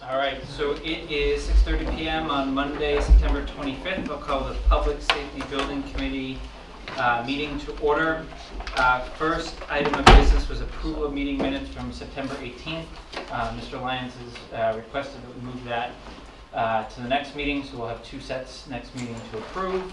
All right, so it is 6:30 p.m. on Monday, September 25th. I'll call the Public Safety Building Committee meeting to order. First item of business was approval of meeting minutes from September 18th. Mr. Lyons has requested that we move that to the next meeting, so we'll have two sets next meeting to approve.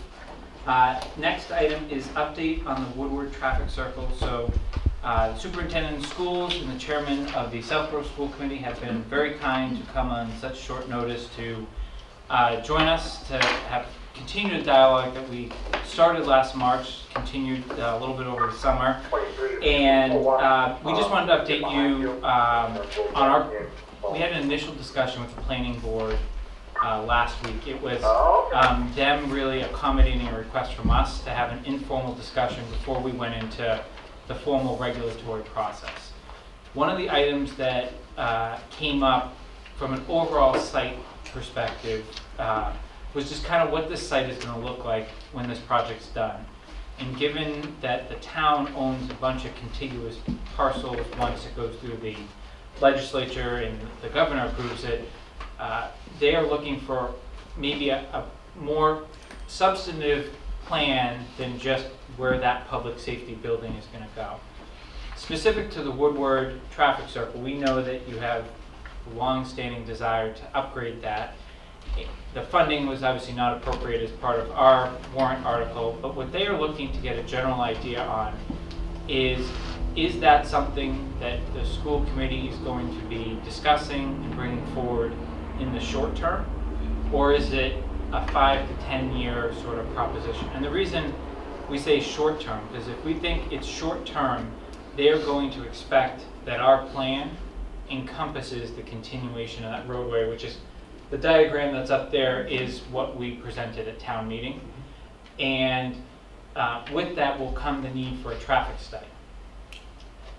Next item is update on the Woodward Traffic Circle. So the superintendent of schools and the chairman of the Southborough School Committee have been very kind to come on such short notice to join us to have continued a dialogue that we started last March, continued a little bit over the summer, and we just wanted to update you on we had an initial discussion with the planning board last week. It was them really accommodating a request from us to have an informal discussion before we went into the formal regulatory process. One of the items that came up from an overall site perspective was just kind of what this site is going to look like when this project's done. And given that the town owns a bunch of contiguous parcels once it goes through the legislature and the governor approves it, they are looking for maybe a more substantive plan than just where that public safety building is going to go. Specific to the Woodward Traffic Circle, we know that you have a long-standing desire to upgrade that. The funding was obviously not appropriate as part of our warrant article, but what they are looking to get a general idea on is that something that the school committee is going to be discussing and bringing forward in the short term, or is it a 5 to 10 year sort of proposition? And the reason we say short term, because if we think it's short term, they're going to expect that our plan encompasses the continuation of that roadway, which is the diagram that's up there is what we presented at town meeting. And with that will come the need for a traffic study.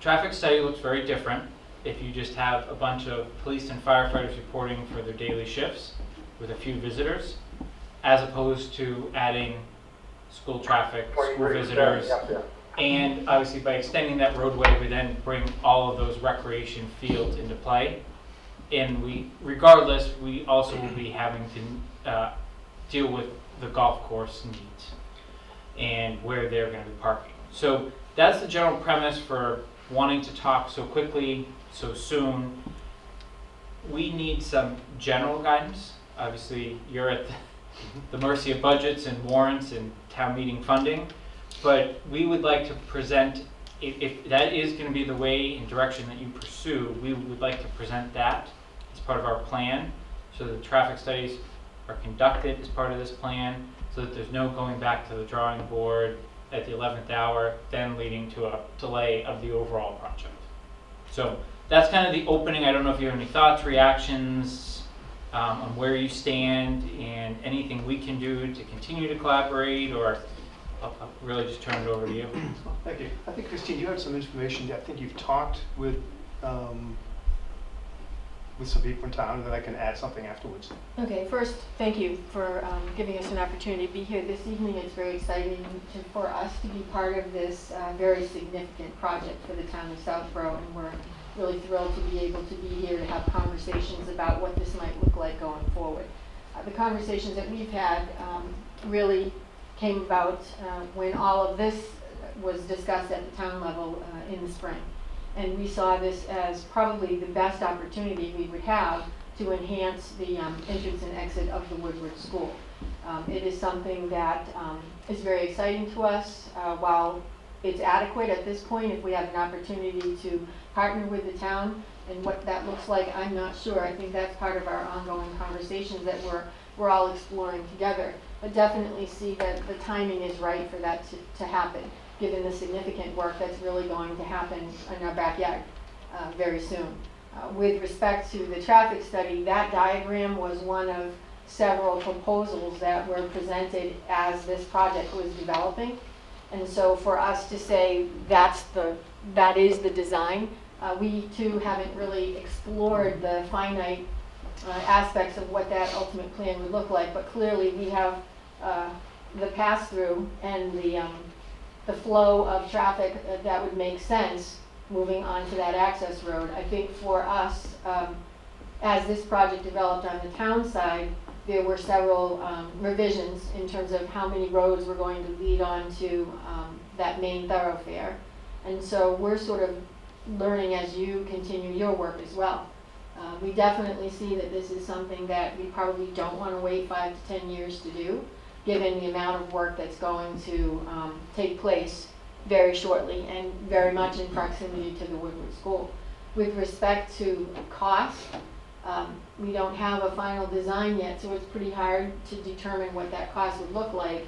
Traffic study looks very different if you just have a bunch of police and firefighters reporting for their daily shifts with a few visitors, as opposed to adding school traffic, school visitors, and obviously by extending that roadway, we then bring all of those recreation fields into play. And regardless, we also will be having to deal with the golf course needs and where they're going to be parking. So that's the general premise for wanting to talk so quickly, so soon. We need some general guidance. Obviously, you're at the mercy of budgets and warrants and town meeting funding, but we would like to present, if that is going to be the way and direction that you pursue, we would like to present that as part of our plan, so that traffic studies are conducted as part of this plan, so that there's no going back to the drawing board at the 11th hour, then leading to a delay of the overall project. So that's kind of the opening. I don't know if you have any thoughts, reactions, on where you stand and anything we can do to continue to collaborate, or I'll really just turn it over to you. Thank you. I think, Christine, you had some information. I think you've talked with some people in town, and then I can add something afterwards. Okay, first, thank you for giving us an opportunity to be here this evening. It's very exciting for us to be part of this very significant project for the town of Southborough, and we're really thrilled to be able to be here to have conversations about what this might look like going forward. The conversations that we've had really came about when all of this was discussed at the town level in the spring. And we saw this as probably the best opportunity we would have to enhance the entrance and exit of the Woodward School. It is something that is very exciting to us. While it's adequate at this point, if we have an opportunity to partner with the town and what that looks like, I'm not sure. I think that's part of our ongoing conversations that we're all exploring together. But definitely see that the timing is right for that to happen, given the significant work that's really going to happen in our backyard very soon. With respect to the traffic study, that diagram was one of several proposals that were presented as this project was developing. And so for us to say that is the design, we too haven't really explored the finite aspects of what that ultimate plan would look like, but clearly we have the pass-through and the flow of traffic that would make sense moving onto that access road. I think for us, as this project developed on the town side, there were several revisions in terms of how many roads were going to lead onto that main thoroughfare. And so we're sort of learning as you continue your work as well. We definitely see that this is something that we probably don't want to wait 5 to 10 years to do, given the amount of work that's going to take place very shortly and very much in proximity to the Woodward School. With respect to cost, we don't have a final design yet, so it's pretty hard to determine what that cost would look like.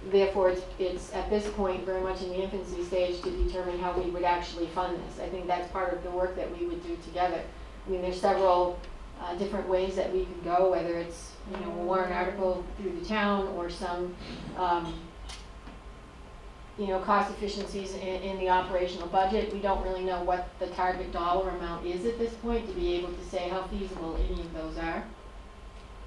Therefore, it's at this point very much in the infancy stage to determine how we would actually fund this. I think that's part of the work that we would do together. I mean, there's several different ways that we could go, whether it's, you know, a warrant article through the town or some you know, cost efficiencies in the operational budget. We don't really know what the target dollar amount is at this point to be able to say how feasible any of those are.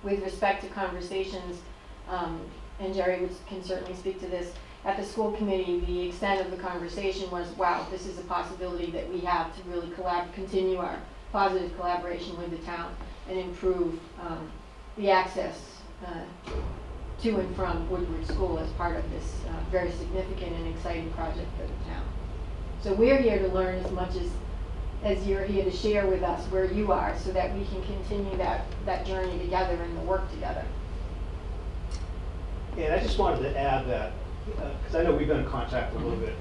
With respect to conversations, and Jerry can certainly speak to this, at the school committee, the extent of the conversation was, wow, this is a possibility that we have to really continue our positive collaboration with the town and improve the access to and from Woodward School as part of this very significant and exciting project for the town. So we're here to learn as much as you're here to share with us where you are, so that we can continue that journey together and the work together. And I just wanted to add that, because I know we've been in contact a little bit,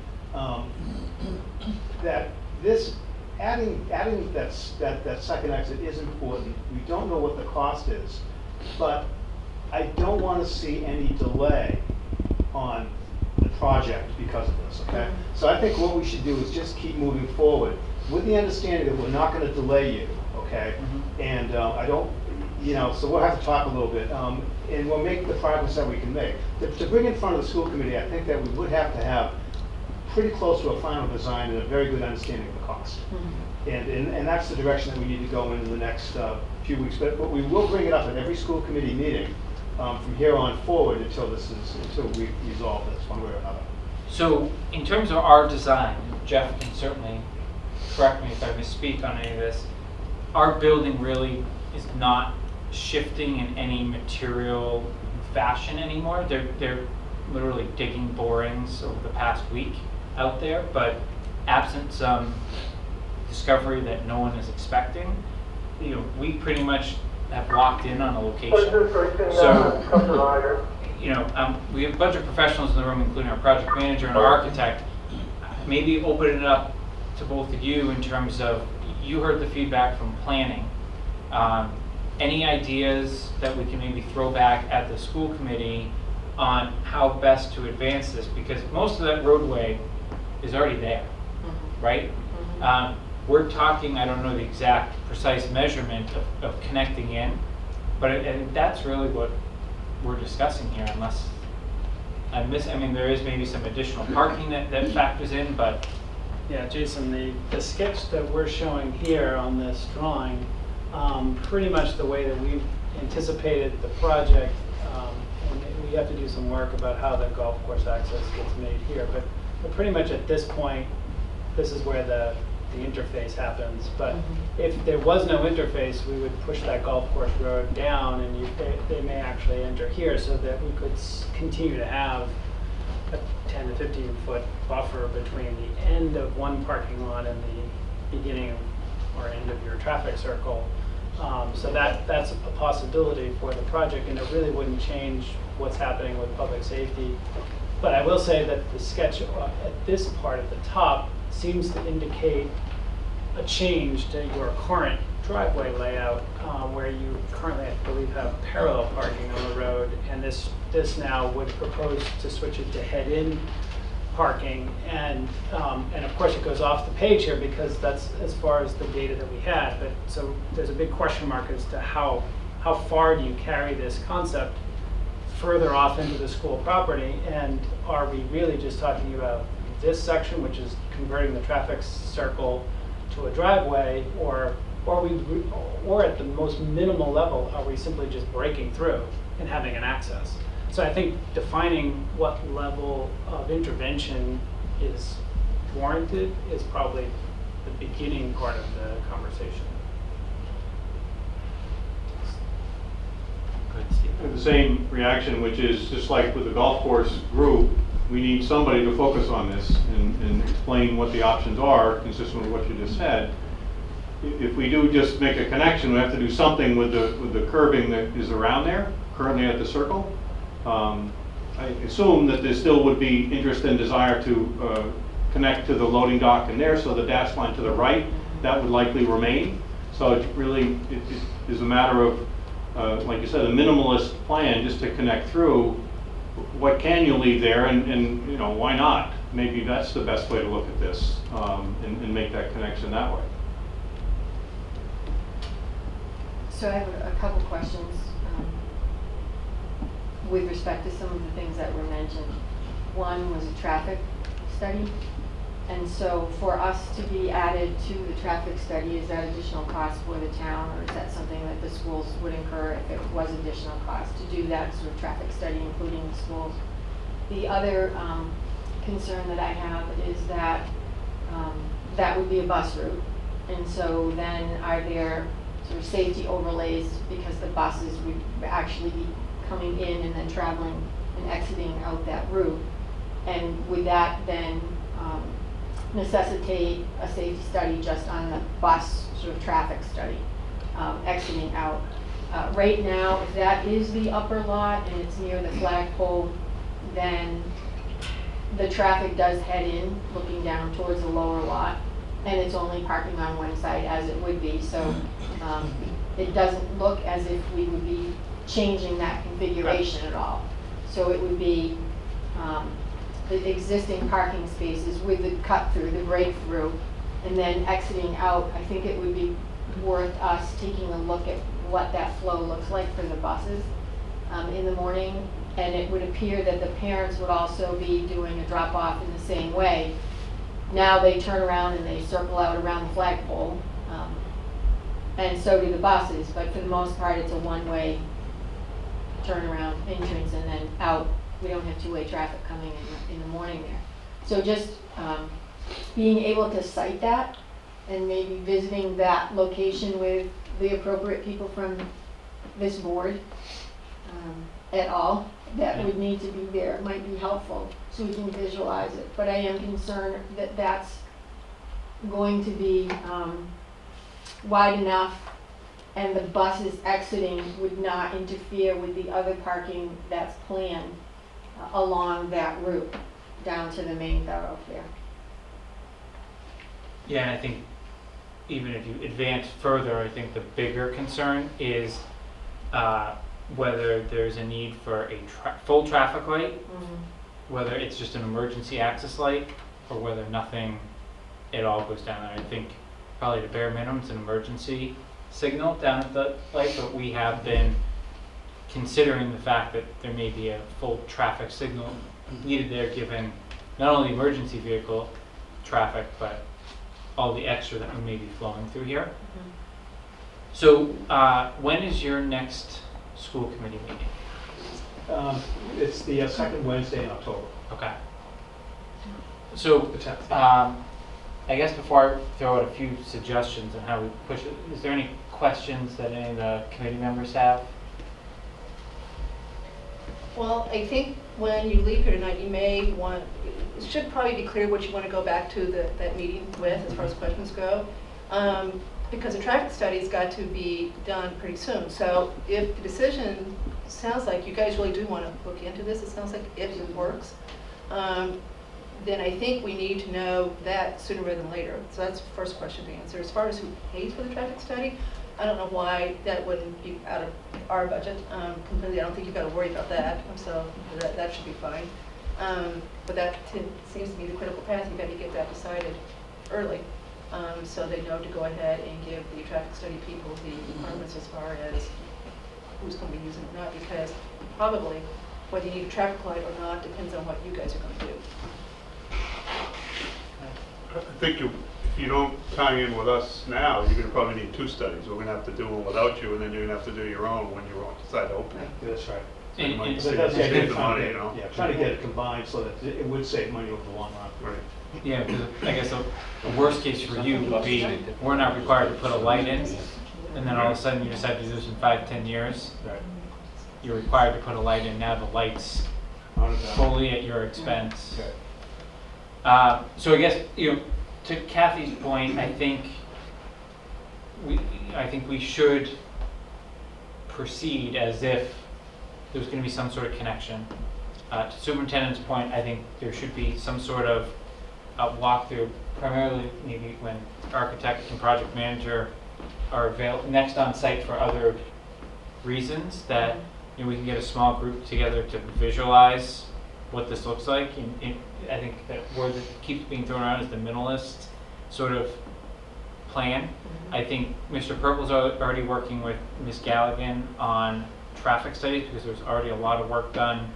that this adding that second exit is important. We don't know what the cost is, but I don't want to see any delay on the project because of this, okay? So I think what we should do is just keep moving forward with the understanding that we're not going to delay you, okay? And I don't, you know, so we'll have to talk a little bit, and we'll make the progress that we can make. To bring in front of the school committee, I think that we would have to have pretty close to a final design and a very good understanding of the cost. And that's the direction that we need to go in the next few weeks. But we will bring it up at every school committee meeting from here on forward until we resolve this one way or another. So in terms of our design, Jeff can certainly correct me if I misspeak on any of this, our building really is not shifting in any material fashion anymore. They're literally digging borings over the past week out there, but absent some discovery that no one is expecting, you know, we pretty much have locked in on a location. So, you know, we have a bunch of professionals in the room, including our project manager and our architect. Maybe open it up to both of you in terms of, you heard the feedback from planning. Any ideas that we can maybe throw back at the school committee on how best to advance this? Because most of that roadway is already there, right? We're talking, I don't know the exact precise measurement of connecting in, but and that's really what we're discussing here, unless I mean, there is maybe some additional parking that factors in, but. Yeah, Jason, the sketch that we're showing here on this drawing, pretty much the way that we've anticipated the project, and we have to do some work about how the golf course access gets made here, but pretty much at this point, this is where the interface happens. But if there was no interface, we would push that golf course road down, and they may actually enter here, so that we could continue to have a 10 to 15 foot buffer between the end of one parking lot and the beginning or end of your traffic circle. So that's a possibility for the project, and it really wouldn't change what's happening with public safety. But I will say that the sketch at this part at the top seems to indicate a change to your current driveway layout, where you currently, I believe, have parallel parking on the road, and this now would propose to switch it to head-in parking, and of course it goes off the page here because that's as far as the data that we had. But so there's a big question mark as to how far do you carry this concept further off into the school property, and are we really just talking about this section, which is converting the traffic circle to a driveway, or at the most minimal level, are we simply just breaking through and having an access? So I think defining what level of intervention is warranted is probably the beginning part of the conversation. have the same reaction, which is just like with the golf course group, we need somebody to focus on this and explain what the options are, consistent with what you just said. If we do just make a connection, we have to do something with the curbing that is around there, currently at the circle. I assume that there still would be interest and desire to connect to the loading dock in there, so the dash line to the right, that would likely remain. So it really it is a matter of, like you said, a minimalist plan just to connect through. What can you leave there, and you know, why not? Maybe that's the best way to look at this, and make that connection that way. So I have a couple questions with respect to some of the things that were mentioned. One was a traffic study. And so for us to be added to the traffic study, is that additional cost for the town, or is that something that the schools would incur if it was additional cost to do that sort of traffic study, including the schools? The other concern that I have is that that would be a bus route. And so then are there sort of safety overlays because the buses would actually be coming in and then traveling and exiting out that route? And would that then necessitate a safety study just on the bus sort of traffic study exiting out? Right now, if that is the upper lot and it's near the flagpole, then the traffic does head in looking down towards the lower lot, and it's only parking on one side as it would be. So it doesn't look as if we would be changing that configuration at all. So it would be the existing parking spaces with the cut through, the breakthrough, and then exiting out. I think it would be worth us taking a look at what that flow looks like for the buses in the morning. And it would appear that the parents would also be doing a drop off in the same way. Now they turn around and they circle out around the flagpole, and so do the buses, but for the most part it's a one-way turnaround entrance and then out. We don't have two-way traffic coming in the morning there. So just being able to cite that and maybe visiting that location with the appropriate people from this board at all that would need to be there might be helpful so we can visualize it. But I am concerned that that's going to be wide enough and the buses exiting would not interfere with the other parking that's planned along that route down to the main thoroughfare. Yeah, and I think even if you advance further, I think the bigger concern is whether there's a need for a full traffic light, whether it's just an emergency access light, or whether nothing at all goes down there. I think probably the bare minimum is an emergency signal down at the light, but we have been considering the fact that there may be a full traffic signal needed there, given not only emergency vehicle traffic, but all the extra that may be flowing through here. So when is your next school committee meeting? It's the second Wednesday in October. Okay. So The 10th. I guess before I throw out a few suggestions on how we push it, is there any questions that any of the committee members have? Well, I think when you leave here tonight, you may want, it should probably be clear what you want to go back to that meeting with as far as questions go. Because the traffic study's got to be done pretty soon. So if the decision sounds like you guys really do want to look into this, it sounds like if it works, then I think we need to know that sooner rather than later. So that's the first question to answer. As far as who pays for the traffic study, I don't know why that wouldn't be out of our budget completely. I don't think you've got to worry about that. So that should be fine. But that seems to be the critical path. You've got to get that decided early, so they know to go ahead and give the traffic study people the requirements as far as who's going to be using it or not. Because probably whether you need a traffic light or not depends on what you guys are going to do. I think if you don't tie in with us now, you're going to probably need two studies. We're going to have to do one without you, and then you're going to have to do your own when you decide to open it. That's right. So you might And- save That's the idea, the money, you know? Yeah, trying to get it combined so that it would save money over the long run. Right. Yeah, because I guess the worst case for you would be we're not required to put a light in, and then all of a sudden you decide to do this in 5-10 years. Right. you're required to put a light in. Now the light's fully at your expense. So I guess, to Kathy's point, I think we should proceed as if there's going to be some sort of connection. To Superintendent's point, I think there should be some sort of walkthrough, primarily maybe when architect and project manager are next on site for other reasons, that we can get a small group together to visualize what this looks like. And I think that word that keeps being thrown around is the minimalist sort of plan. I think Mr. Purple's already working with Ms. Galligan on traffic studies because there's already a lot of work done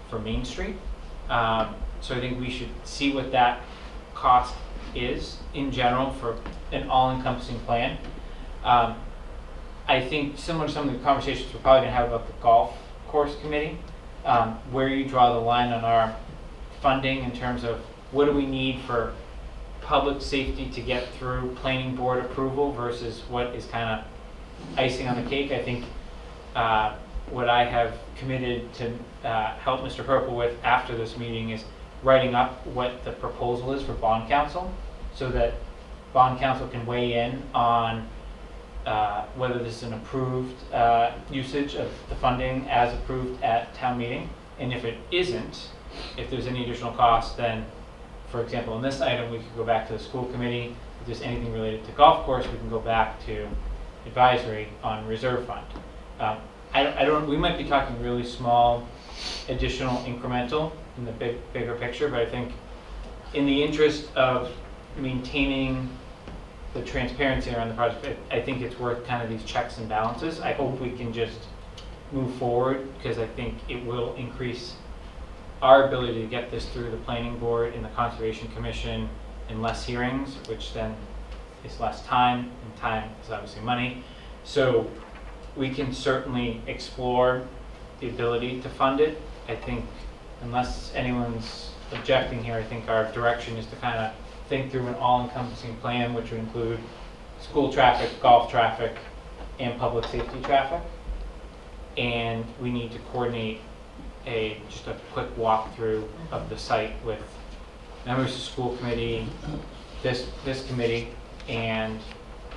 for Main Street. So I think we should see what that cost is in general for an all-encompassing plan. I think similar to some of the conversations we're probably going to have about the golf course committee, where you draw the line on our funding in terms of what do we need for public safety to get through planning board approval versus what is kind of icing on the cake. I think what I have committed to help Mr. Purple with after this meeting is writing up what the proposal is for bond council, so that bond council can weigh in on whether this is an approved usage of the funding as approved at town meeting. And if it isn't, if there's any additional cost, then, for example, in this item, we could go back to the school committee. If there's anything related to golf course, we can go back to advisory on reserve fund. We might be talking really small, additional incremental in the bigger picture, but I think in the interest of maintaining the transparency around the project, I think it's worth kind of these checks and balances. I hope we can just move forward because I think it will increase our ability to get this through the planning board and the conservation commission in less hearings, which then is less time, and time is obviously money. So we can certainly explore the ability to fund it. I think unless anyone's objecting here, I think our direction is to kind of think through an all-encompassing plan, which would include school traffic, golf traffic, and public safety traffic. And we need to coordinate just a quick walkthrough of the site with members of the school committee, this committee, and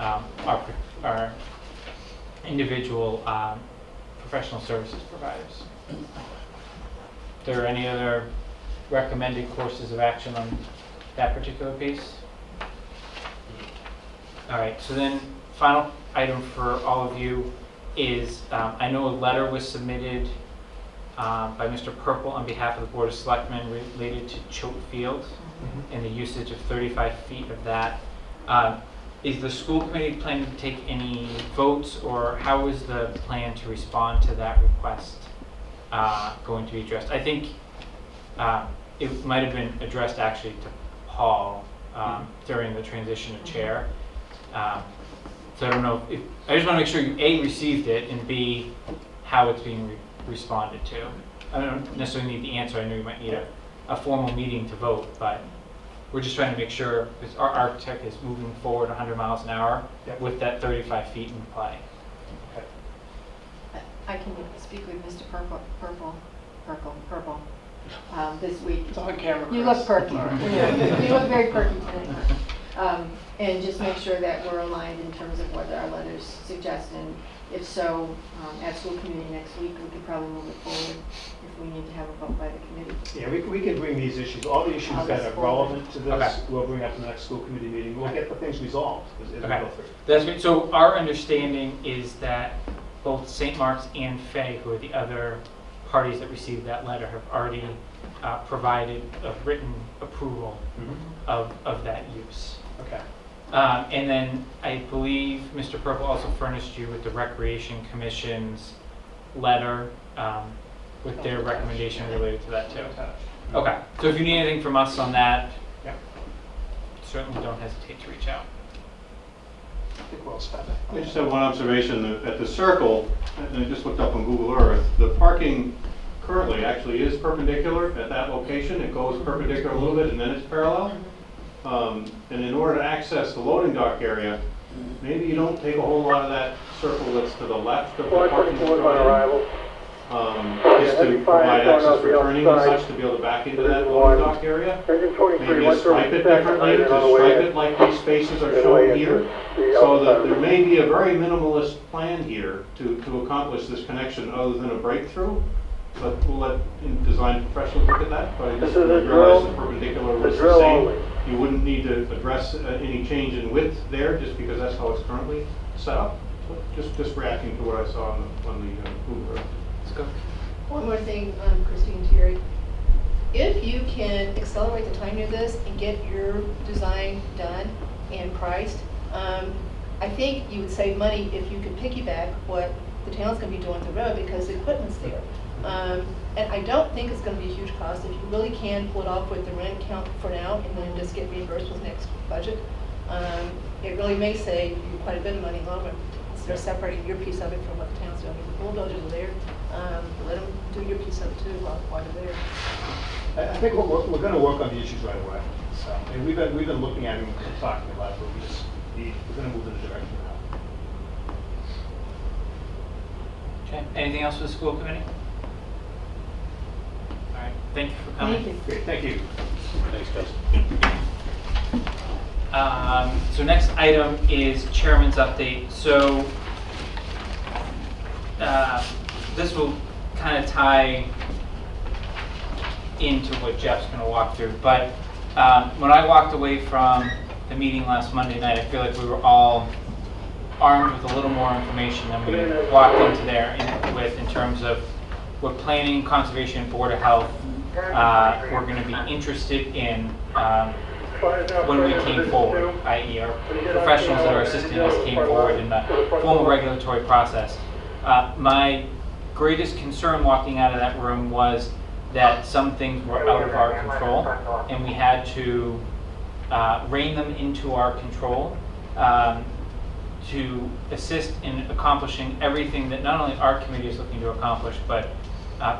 our individual professional services providers. Are there any other recommended courses of action on that particular piece? All right, so then final item for all of you is, I know a letter was submitted by Mr. Purple on behalf of the Board of Selectmen related to Choate Field and the usage of 35 feet of that. Is the school committee planning to take any votes, or how is the plan to respond to that request going to be addressed? I think it might have been addressed actually to Paul during the transition of chair. So I don't know if I just want to make sure you A, received it, and B, how it's being responded to. I don't necessarily need the answer. I know you might need a formal meeting to vote, but we're just trying to make sure, because our architect is moving forward 100 miles an hour with that 35 feet in play. Okay. I can speak with Mr. Purple this week. It's on camera, You Chris. look perky. All right. You look very perky tonight. And just make sure that we're aligned in terms of what our letters suggest, and if so, at school committee next week, we could probably move it forward if we need to have a vote by the committee. Yeah, we can bring these issues, all the issues that are relevant to this, we'll bring up in the next school committee meeting. We'll get the things resolved as we go through. That's great. So our understanding is that both St. Mark's and Fay, who are the other parties that received that letter, have already provided a written approval of that use. Okay. And then I believe Mr. Purple also furnished you with the Recreation Commission's letter with their recommendation related to that too. Okay, so if you need anything from us on that, certainly don't hesitate to reach out. I think well spent. I just have one observation. At the circle, and I just looked up on Google Earth, the parking currently actually is perpendicular at that location. It goes perpendicular a little bit and then it's parallel. And in order to access the loading dock area, maybe you don't take a whole lot of that circle that's to the left of the Four parking twenty-four on lot. arrival. Just to provide access for turning and such, to be able to back into that loading dock area. Engine 23, Maybe to stripe it differently, to stripe it like these spaces are shown here. So that there may be a very minimalist plan here to accomplish this connection other than a breakthrough. But we'll let design professionals look at that, but I just This is a realize drill. the perpendicular The was the drill same. only. You wouldn't need to address any change in width there, just because that's how it's currently set up. So just reacting to what I saw on the Google Earth. Let's go. One more thing, Christine, Terry. If you can accelerate the timing of this and get your design done and priced, I think you would save money if you could piggyback what the town's gonna be doing on the road because the equipment's there. And I don't think it's gonna be a huge cost. If you really can pull it off with the rent count for now and then just get reimbursed with next budget, it really may save you quite a bit of money in the long run. Instead of separating your piece of it from what the town's doing. The bulldozers are there, let them do your piece of it too while they're there. I think we're gonna work on the issues right away. So, and we've been looking at it and talking about it, but we're gonna move in the direction now. Okay, anything else for the school committee? All right, thank you for coming. Thank you. Great, thank you. Thanks, guys. So next item is chairman's update. So this will kind of tie into what Jeff's going to walk through. But when I walked away from the meeting last Monday night, I feel like we were all armed with a little more information than we walked into there with in terms of what planning, conservation, board of health we're going to be interested in when we came forward, i.e. our professionals that are assisting us came forward in the formal regulatory process. My greatest concern walking out of that room was that some things were out of our control and we had to rein them into our control to assist in accomplishing everything that not only our committee is looking to accomplish, but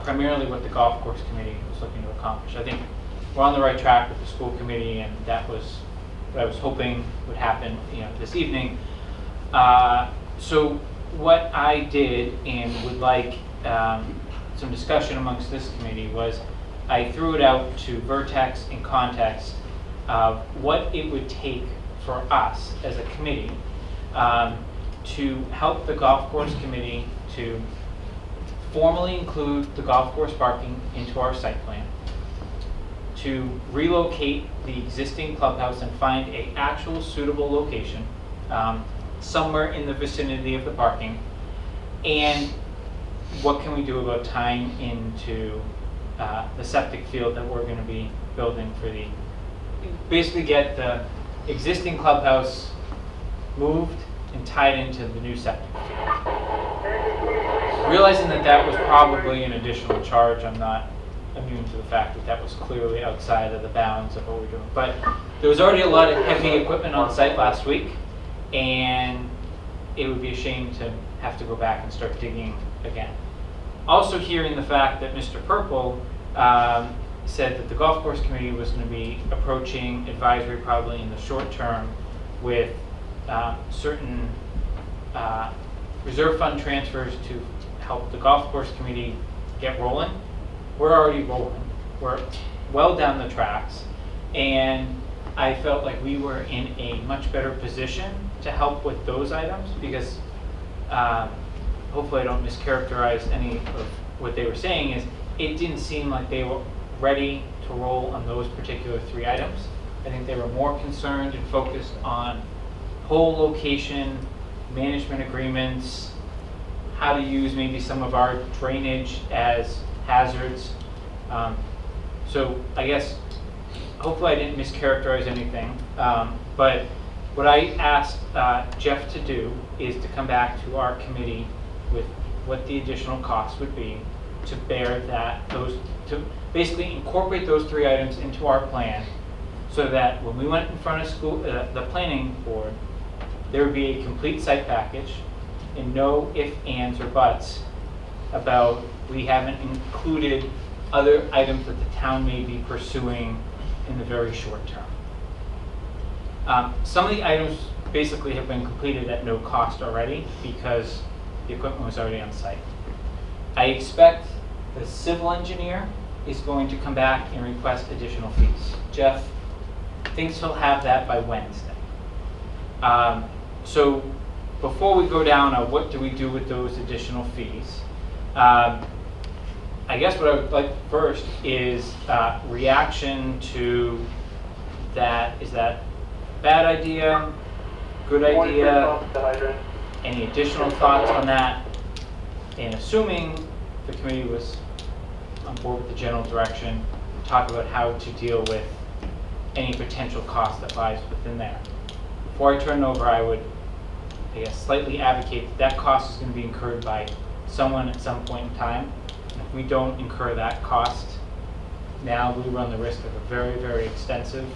primarily what the golf course committee was looking to accomplish. I think we're on the right track with the school committee, and that was what I was hoping would happen, this evening. So what I did, and would like some discussion amongst this committee, was I threw it out to Vertex in context of what it would take for us as a committee to help the golf course committee to formally include the golf course parking into our site plan, to relocate the existing clubhouse and find an actual suitable location somewhere in the vicinity of the parking, and what can we do about tying into the septic field that we're going to be building for basically get the existing clubhouse moved and tied into the new septic field. Realizing that was probably an additional charge, I'm not immune to the fact that was clearly outside of the bounds of what we're doing. But there was already a lot of heavy equipment on site last week, and it would be a shame to have to go back and start digging again. Also hearing the fact that Mr. Purple said that the golf course committee was going to be approaching advisory probably in the short term with certain reserve fund transfers to help the golf course committee get rolling. We're already rolling. We're well down the tracks, and I felt like we were in a much better position to help with those items because hopefully I don't mischaracterize any of what they were saying, is it didn't seem like they were ready to roll on those particular three items. I think they were more concerned and focused on whole location, management agreements, how to use maybe some of our drainage as hazards. So I guess, hopefully I didn't mischaracterize anything, but what I asked Jeff to do is to come back to our committee with what the additional costs would be to bear to basically incorporate those three items into our plan, so that when we went in front of the planning board, there would be a complete site package and no ifs, ands, or buts about we haven't included other items that the town may be pursuing in the very short term. Some of the items basically have been completed at no cost already because the equipment was already on site. I expect the civil engineer is going to come back and request additional fees. Jeff thinks he'll have that by Wednesday. So before we go down on what do we do with those additional fees, I guess what I would like first is reaction to that. Is that bad idea? Good idea? Any additional thoughts on that? And assuming the committee was on board with the general direction, talk about how to deal with any potential cost that lies within there. Before I turn it over, I would, I guess, slightly advocate that that cost is going to be incurred by someone at some point in time. And if we don't incur that cost now, we run the risk of a very, very extensive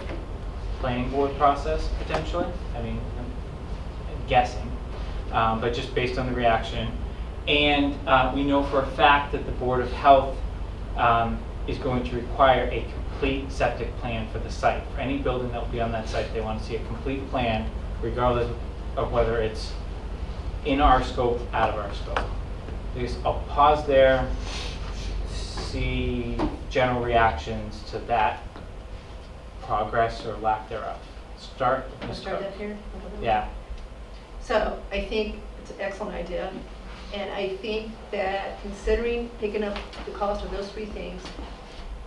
planning board process potentially. I mean, I'm guessing, but just based on the reaction. And we know for a fact that the Board of Health is going to require a complete septic plan for the site. For any building that will be on that site, they want to see a complete plan, regardless of whether it's in our scope, out of our scope. I'll pause there, see general reactions to that progress or lack thereof. Start. I'll start that here. Yeah. So I think it's an excellent idea. And I think that considering picking up the cost of those three things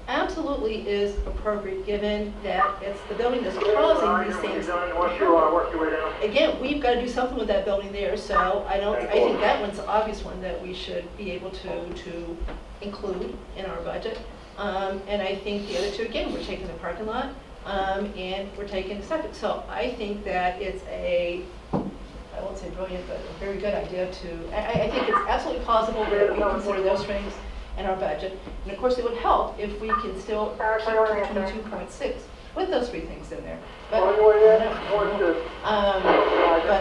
absolutely is appropriate, given that it's the building that's causing these things to happen. Again, we've got to do something with that building there, so I think that one's the obvious one that we should be able to include in our budget. And I think the other two, again, we're taking the parking lot, and we're taking the septic. So I think that it's I won't say brilliant, but a very good idea to, I think it's absolutely plausible that we consider those things in our budget. And of course, it would help if we can still keep to 22.6 with those three things in there. But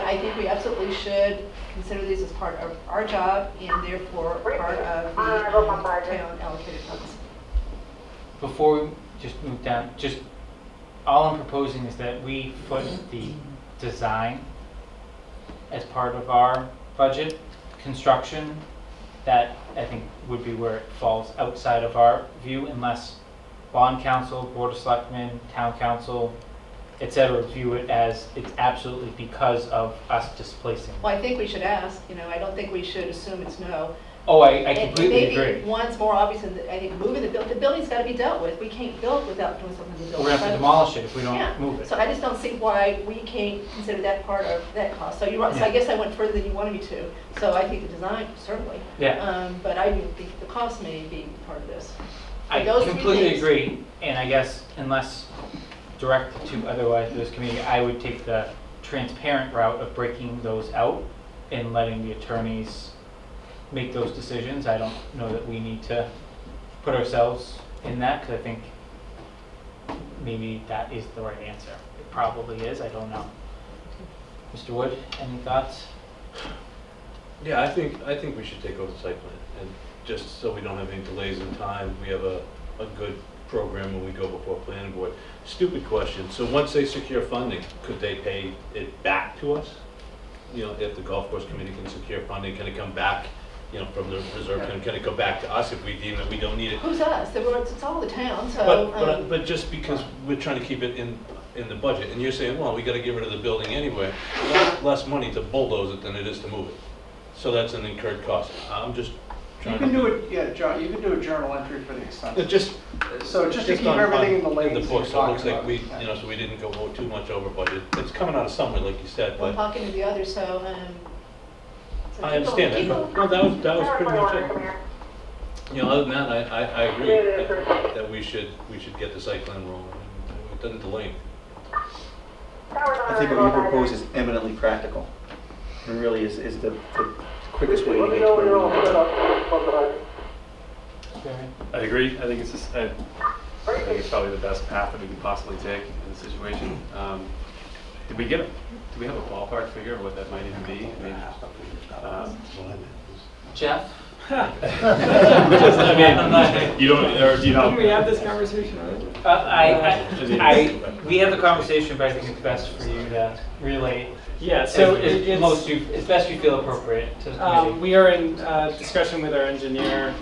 I think we absolutely should consider these as part of our job and therefore part of the town allocated funds. Before we just move down, just all I'm proposing is that we put the design as part of our budget. Construction, that I think would be where it falls outside of our view, unless bond council, board of selectmen, town council, et cetera, view it as it's absolutely because of us displacing. Well, I think we should ask, I don't think we should assume it's no. Oh, I And completely agree. maybe one's more obvious than, I think, moving the building's got to be dealt with. We can't build without doing something to the We're building. gonna have to demolish it if we Yeah. don't move it. So I just don't see why we can't consider that part of that cost. So you're right, so I Yeah. guess I went further than you wanted me to. So I think the design, certainly. Yeah. But I do think the cost may be part of this. I Those three completely things. agree, and I guess unless directed to otherwise this committee, I would take the transparent route of breaking those out and letting the attorneys make those decisions. I don't know that we need to put ourselves in that, because I think maybe that is the right answer. It probably is, I don't know. Mr. Wood, any thoughts? Yeah, I think we should take over the site plan, and just so we don't have any delays in time, we have a good program when we go before planning board. Stupid question, so once they secure funding, could they pay it back to us? If the golf course committee can secure funding, can it come back, from the reserve, can it go back to us if we deem that we don't need it? Who's us? It's all the town, so. But just because we're trying to keep it in the budget, and you're saying, well, we gotta get rid of the building anyway, less money to bulldoze it than it is to move it. So that's an incurred cost. I'm just You trying to. can do it, yeah, John, you can do a journal entry for the expenses. Just. So just to keep on- everything in the In lanes the that book, you're so it looks talking like about. we, so we didn't go too much over budget. It's coming out of somewhere, like you said, One but pocket to the other, so. So I understand that. people- But, no, that was pretty much it. Other than that, I agree that we should get the site plan rolling. It doesn't delay. I think what you propose is eminently practical, and really is the quickest way to get to where we want to. I agree. I think it's probably the best path that we could possibly take in this situation. Do we have a ballpark figure of what that might even be? I mean, Jeff? I mean, you don't, or do you Didn't we have not? this conversation already? We have the conversation, but I think it's best for you to relay. Yeah, so It's best you feel appropriate to the committee. we are in discussion with our engineer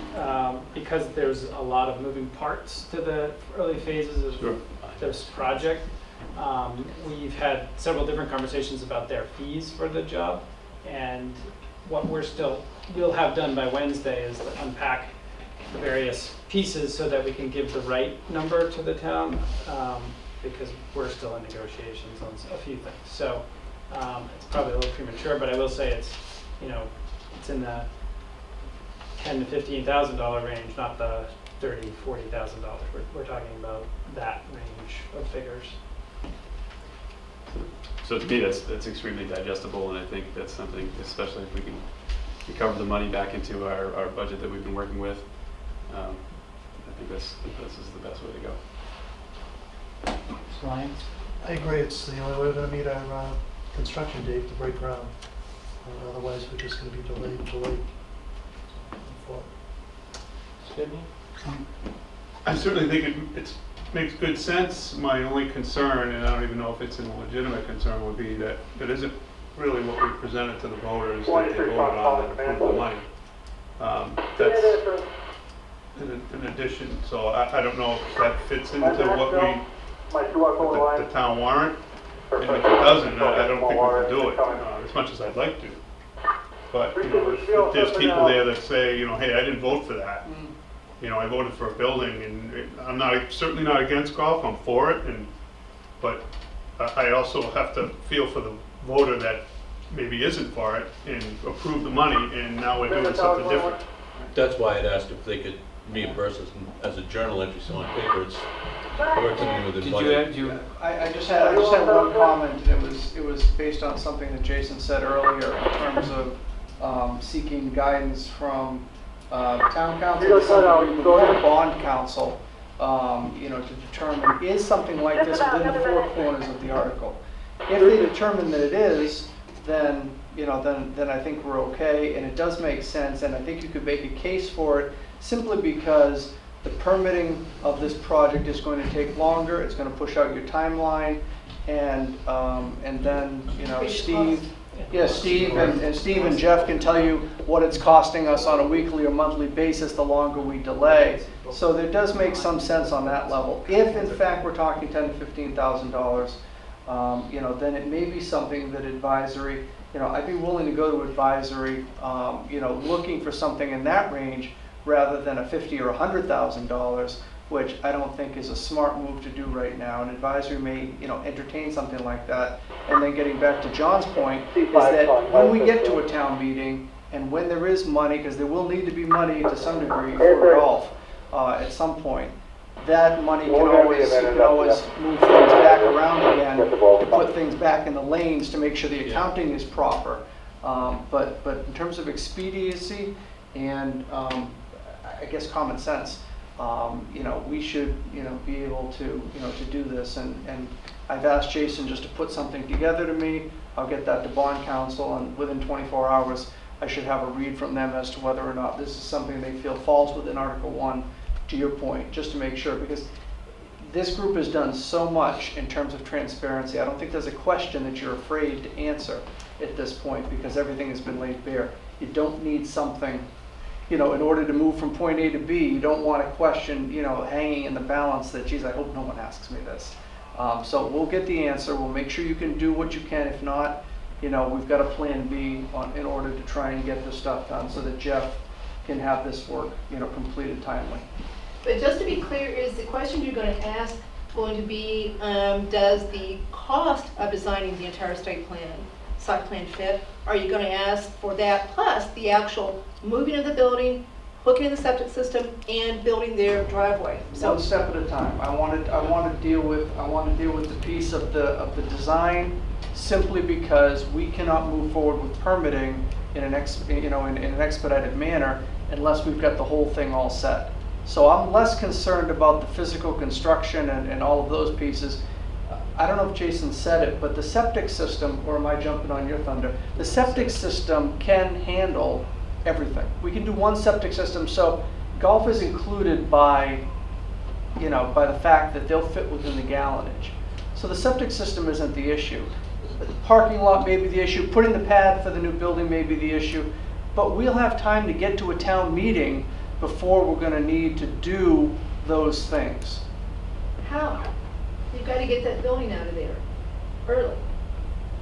because there's a lot of moving parts to the early phases of Sure. this project. We've had several different conversations about their fees for the job, and what we'll have done by Wednesday is to unpack the various pieces so that we can give the right number to the town, because we're still in negotiations on a few things. So it's probably a little premature, but I will say it's in the $10,000 to $15,000 range, not the $30,000, $40,000. We're talking about that range of figures. So to me, that's extremely digestible, and I think that's something, especially if we can recover the money back into our budget that we've been working with. I think this is the best way to go. Mr. Lyons? I agree, it's the only way we're gonna meet our construction date to break ground. Otherwise, we're just gonna be delayed. I certainly think it makes good sense. My only concern, and I don't even know if it's a legitimate concern, would be that it isn't really what we presented to the voters that they voted on and approved the money. That's in addition, so I don't know if that fits into what the town warrant. And if it doesn't, I don't think we can do it, as much as I'd like to. But, if there's people there that say, hey, I didn't vote for that. I voted for a building, and I'm certainly not against golf, I'm for it, but I also have to feel for the voter that maybe isn't for it and approve the money, and now we're doing something different. That's why I'd asked if they could reimburse us as a journal entry, so on paper, it's working with the Did budget. you I just had one comment, and it was based on something that Jason said earlier in terms of seeking guidance from town council, or bond council, to determine, is something like this within the four corners of the article? If they determine that it is, then I think we're okay, and it does make sense, and I think you could make a case for it simply because the permitting of this project is going to take longer, it's going to push out your timeline, and then, Steve and Jeff can tell you what it's costing us on a weekly or monthly basis the longer we delay. So there does make some sense on that level. If in fact we're talking $10,000 to $15,000, then it may be something that advisory, I'd be willing to go to advisory, looking for something in that range rather than a $50,000 or $100,000, which I don't think is a smart move to do right now. And advisory may, entertain something like that. And then getting back to John's point, is that when we get to a town meeting and when there is money, because there will need to be money to some degree for golf at some point, that money can always move things back around again, to put things back in the lanes to make sure the accounting is proper. But in terms of expediency and I guess common sense, we should, be able to, to do this. And I've asked Jason just to put something together to me. I'll get that to bond council, and within 24 hours, I should have a read from them as to whether or not this is something they feel falls within Article 1, to your point, just to make sure, because this group has done so much in terms of transparency. I don't think there's a question that you're afraid to answer at this point, because everything has been laid bare. You don't need something, in order to move from point A to B, you don't want a question, hanging in the balance that, geez, I hope no one asks me this. So we'll get the answer. We'll make sure you can do what you can. If not, we've got a plan B in order to try and get this stuff done so that Jeff can have this work, completed timely. But just to be clear, is the question you're going to ask going to be, does the cost of designing the entire site plan fit? Are you going to ask for that plus the actual moving of the building, hooking in the septic system, and building their driveway? So one step at a time. I want to deal with the piece of the design, simply because we cannot move forward with permitting in an expedited manner unless we've got the whole thing all set. So I'm less concerned about the physical construction and all of those pieces. I don't know if Jason said it, but the septic system, or am I jumping on your thunder? The septic system can handle everything. We can do one septic system, so golf is included by, you know, by the fact that they'll fit within the gallonage. So the septic system isn't the issue. The parking lot may be the issue, putting the pad for the new building may be the issue, but we'll have time to get to a town meeting before we're gonna need to do those things. How? You've got to get that building out of there early.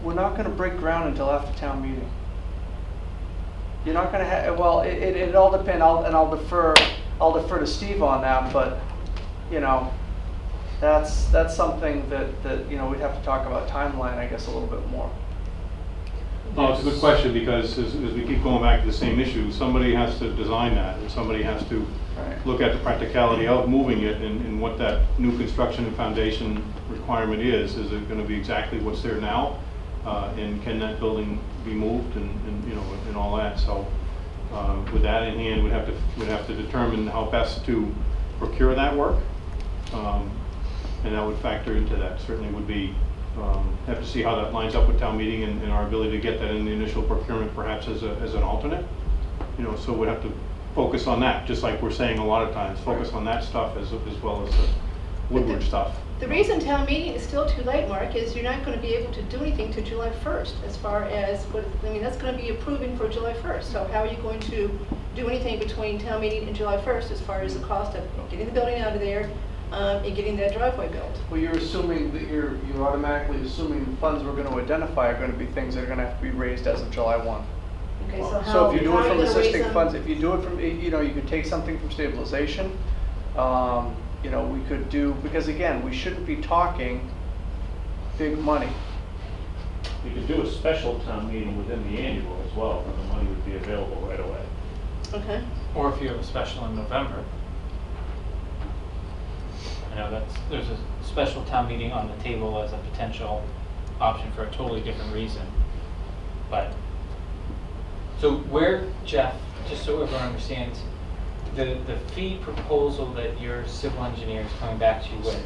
We're not gonna break ground until after town meeting. You're not gonna have, well, it all depends, I'll defer to Steve on that, but, you know, that's something that, you know, we'd have to talk about timeline, I guess, a little bit more. Oh, it's a good question, because as we keep going back to the same issue, somebody has to design that, and somebody has to Right. look at the practicality of moving it and what that new construction and foundation requirement is. Is it gonna be exactly what's there now? And can that building be moved and you know, and all that? So, with that in hand, we'd have to determine how best to procure that work. And that would factor into that. Certainly would be, have to see how that lines up with town meeting and our ability to get that in the initial procurement, perhaps as an alternate. You know, so we'd have to focus on that, just like we're saying a lot of times, focus on that stuff as well as the Woodward stuff. The reason town meeting is still too late, Mark, is you're not going to be able to do anything to July 1st as far as, I mean, that's going to be approving for July 1st. So how are you going to do anything between town meeting and July 1st as far as the cost of getting the building out of there and getting that driveway built? Well, you're assuming that you're automatically assuming the funds we're gonna identify are gonna be things that are gonna have to be raised as of July 1. Okay, so how, So if you do how it are from you going to raise existing them? funds, if you do it from, you know, you could take something from stabilization. You know, we could do, because again, we shouldn't be talking big money. You could do a special town meeting within the annual as well, and the money would be available right away. Okay. Or if you have a special in November. I know there's a special town meeting on the table as a potential option for a totally different reason. But, so where, Jeff, just so everyone understands, the fee proposal that your civil engineer is coming back to you with,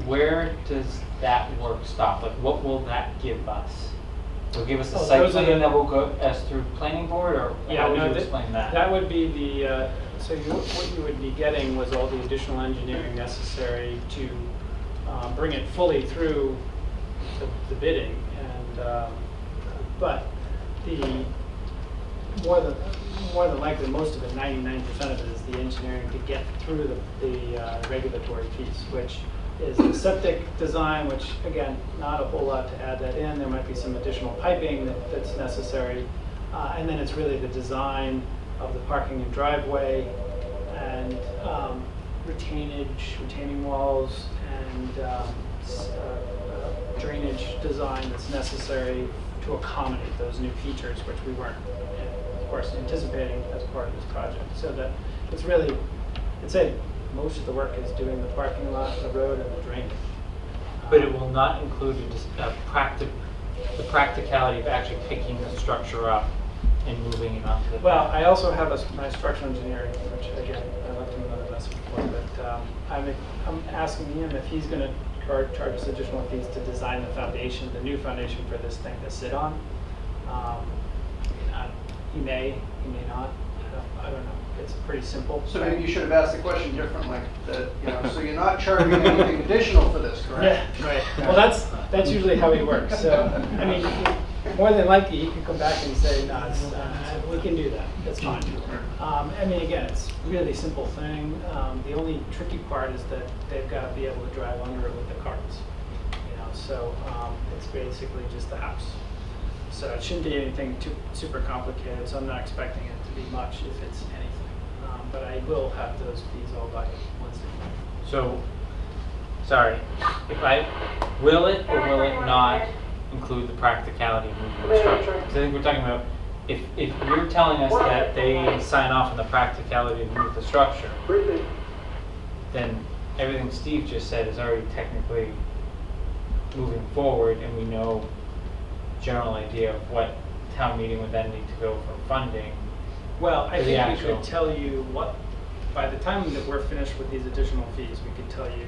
where does that work stop? Like, what will that give us? Will it give us a Oh, site those are plan the- that will go as through planning board, or Yeah, how would no, you that- explain that? That would be the, what you would be getting was all the additional engineering necessary to bring it fully through the bidding. And, but the, more than likely, most of it, 99% of it, is the engineering to get through the regulatory piece, which is the septic design, which, again, not a whole lot to add that in. There might be some additional piping that's necessary. And then it's really the design of the parking and driveway and retaining walls and drainage design that's necessary to accommodate those new features, which we weren't, of course, anticipating as part of this project. So that it's really, I'd say most of the work is doing the parking lot, the road, and the drainage. But it will not include the practicality of actually picking the structure up and moving it onto the. Well, I also have my structural engineer, which again, I left him another message before, but I'm asking him if he's going to charge us additional fees to design the foundation, the new foundation for this thing to sit on. He may not. I don't know. It's pretty simple. So maybe you should have asked the question differently, that, you know, so you're not charging anything additional for this, correct? Yeah, right. Well, that's usually how he works. So, I mean, more than likely, he could come back and say, no, we can do that. That's fine. I mean, again, it's a really simple thing. The only tricky part is that they've got to be able to drive under it with the carts. You know, so it's basically just the house. So it shouldn't be anything too super complicated. So I'm not expecting it to be much, if it's anything. But I will have those fees all by Wednesday. So, sorry, will it or will it not include the practicality of moving the structure? Because I think we're talking about, if you're telling us that they sign off on the practicality to move the structure, then everything Steve just said is already technically moving forward, and we know general idea of what town meeting would then need to go for funding. Well, I For the think we actual- could tell you what, by the time that we're finished with these additional fees, we could tell you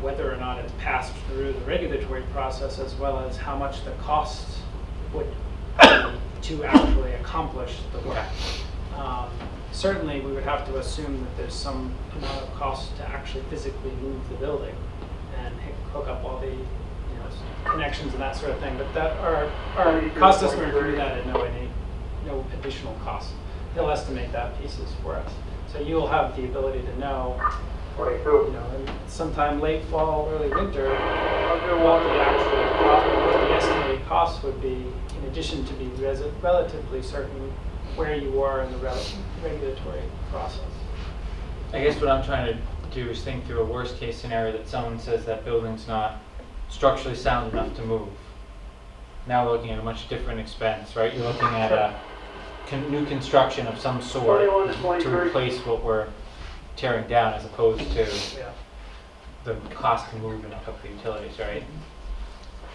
whether or not it's passed through the regulatory process, as well as how much the costs would be to actually accomplish the work. Okay. Certainly, we would have to assume that there's some amount of cost to actually physically move the building and hook up all the connections and that sort of thing. But that our cost estimator can do that at no additional cost. He'll estimate that pieces for us. So you'll have the ability to know, sometime late fall, early winter, what the estimated cost would be, in addition to be relatively certain where you are in the regulatory process. I guess what I'm trying to do is think through a worst case scenario that someone says that building's not structurally sound enough to move. Now we're looking at a much different expense, right? You're looking at a new construction of some sort to replace what we're tearing down, as opposed to the cost to move and hook up the utilities, right?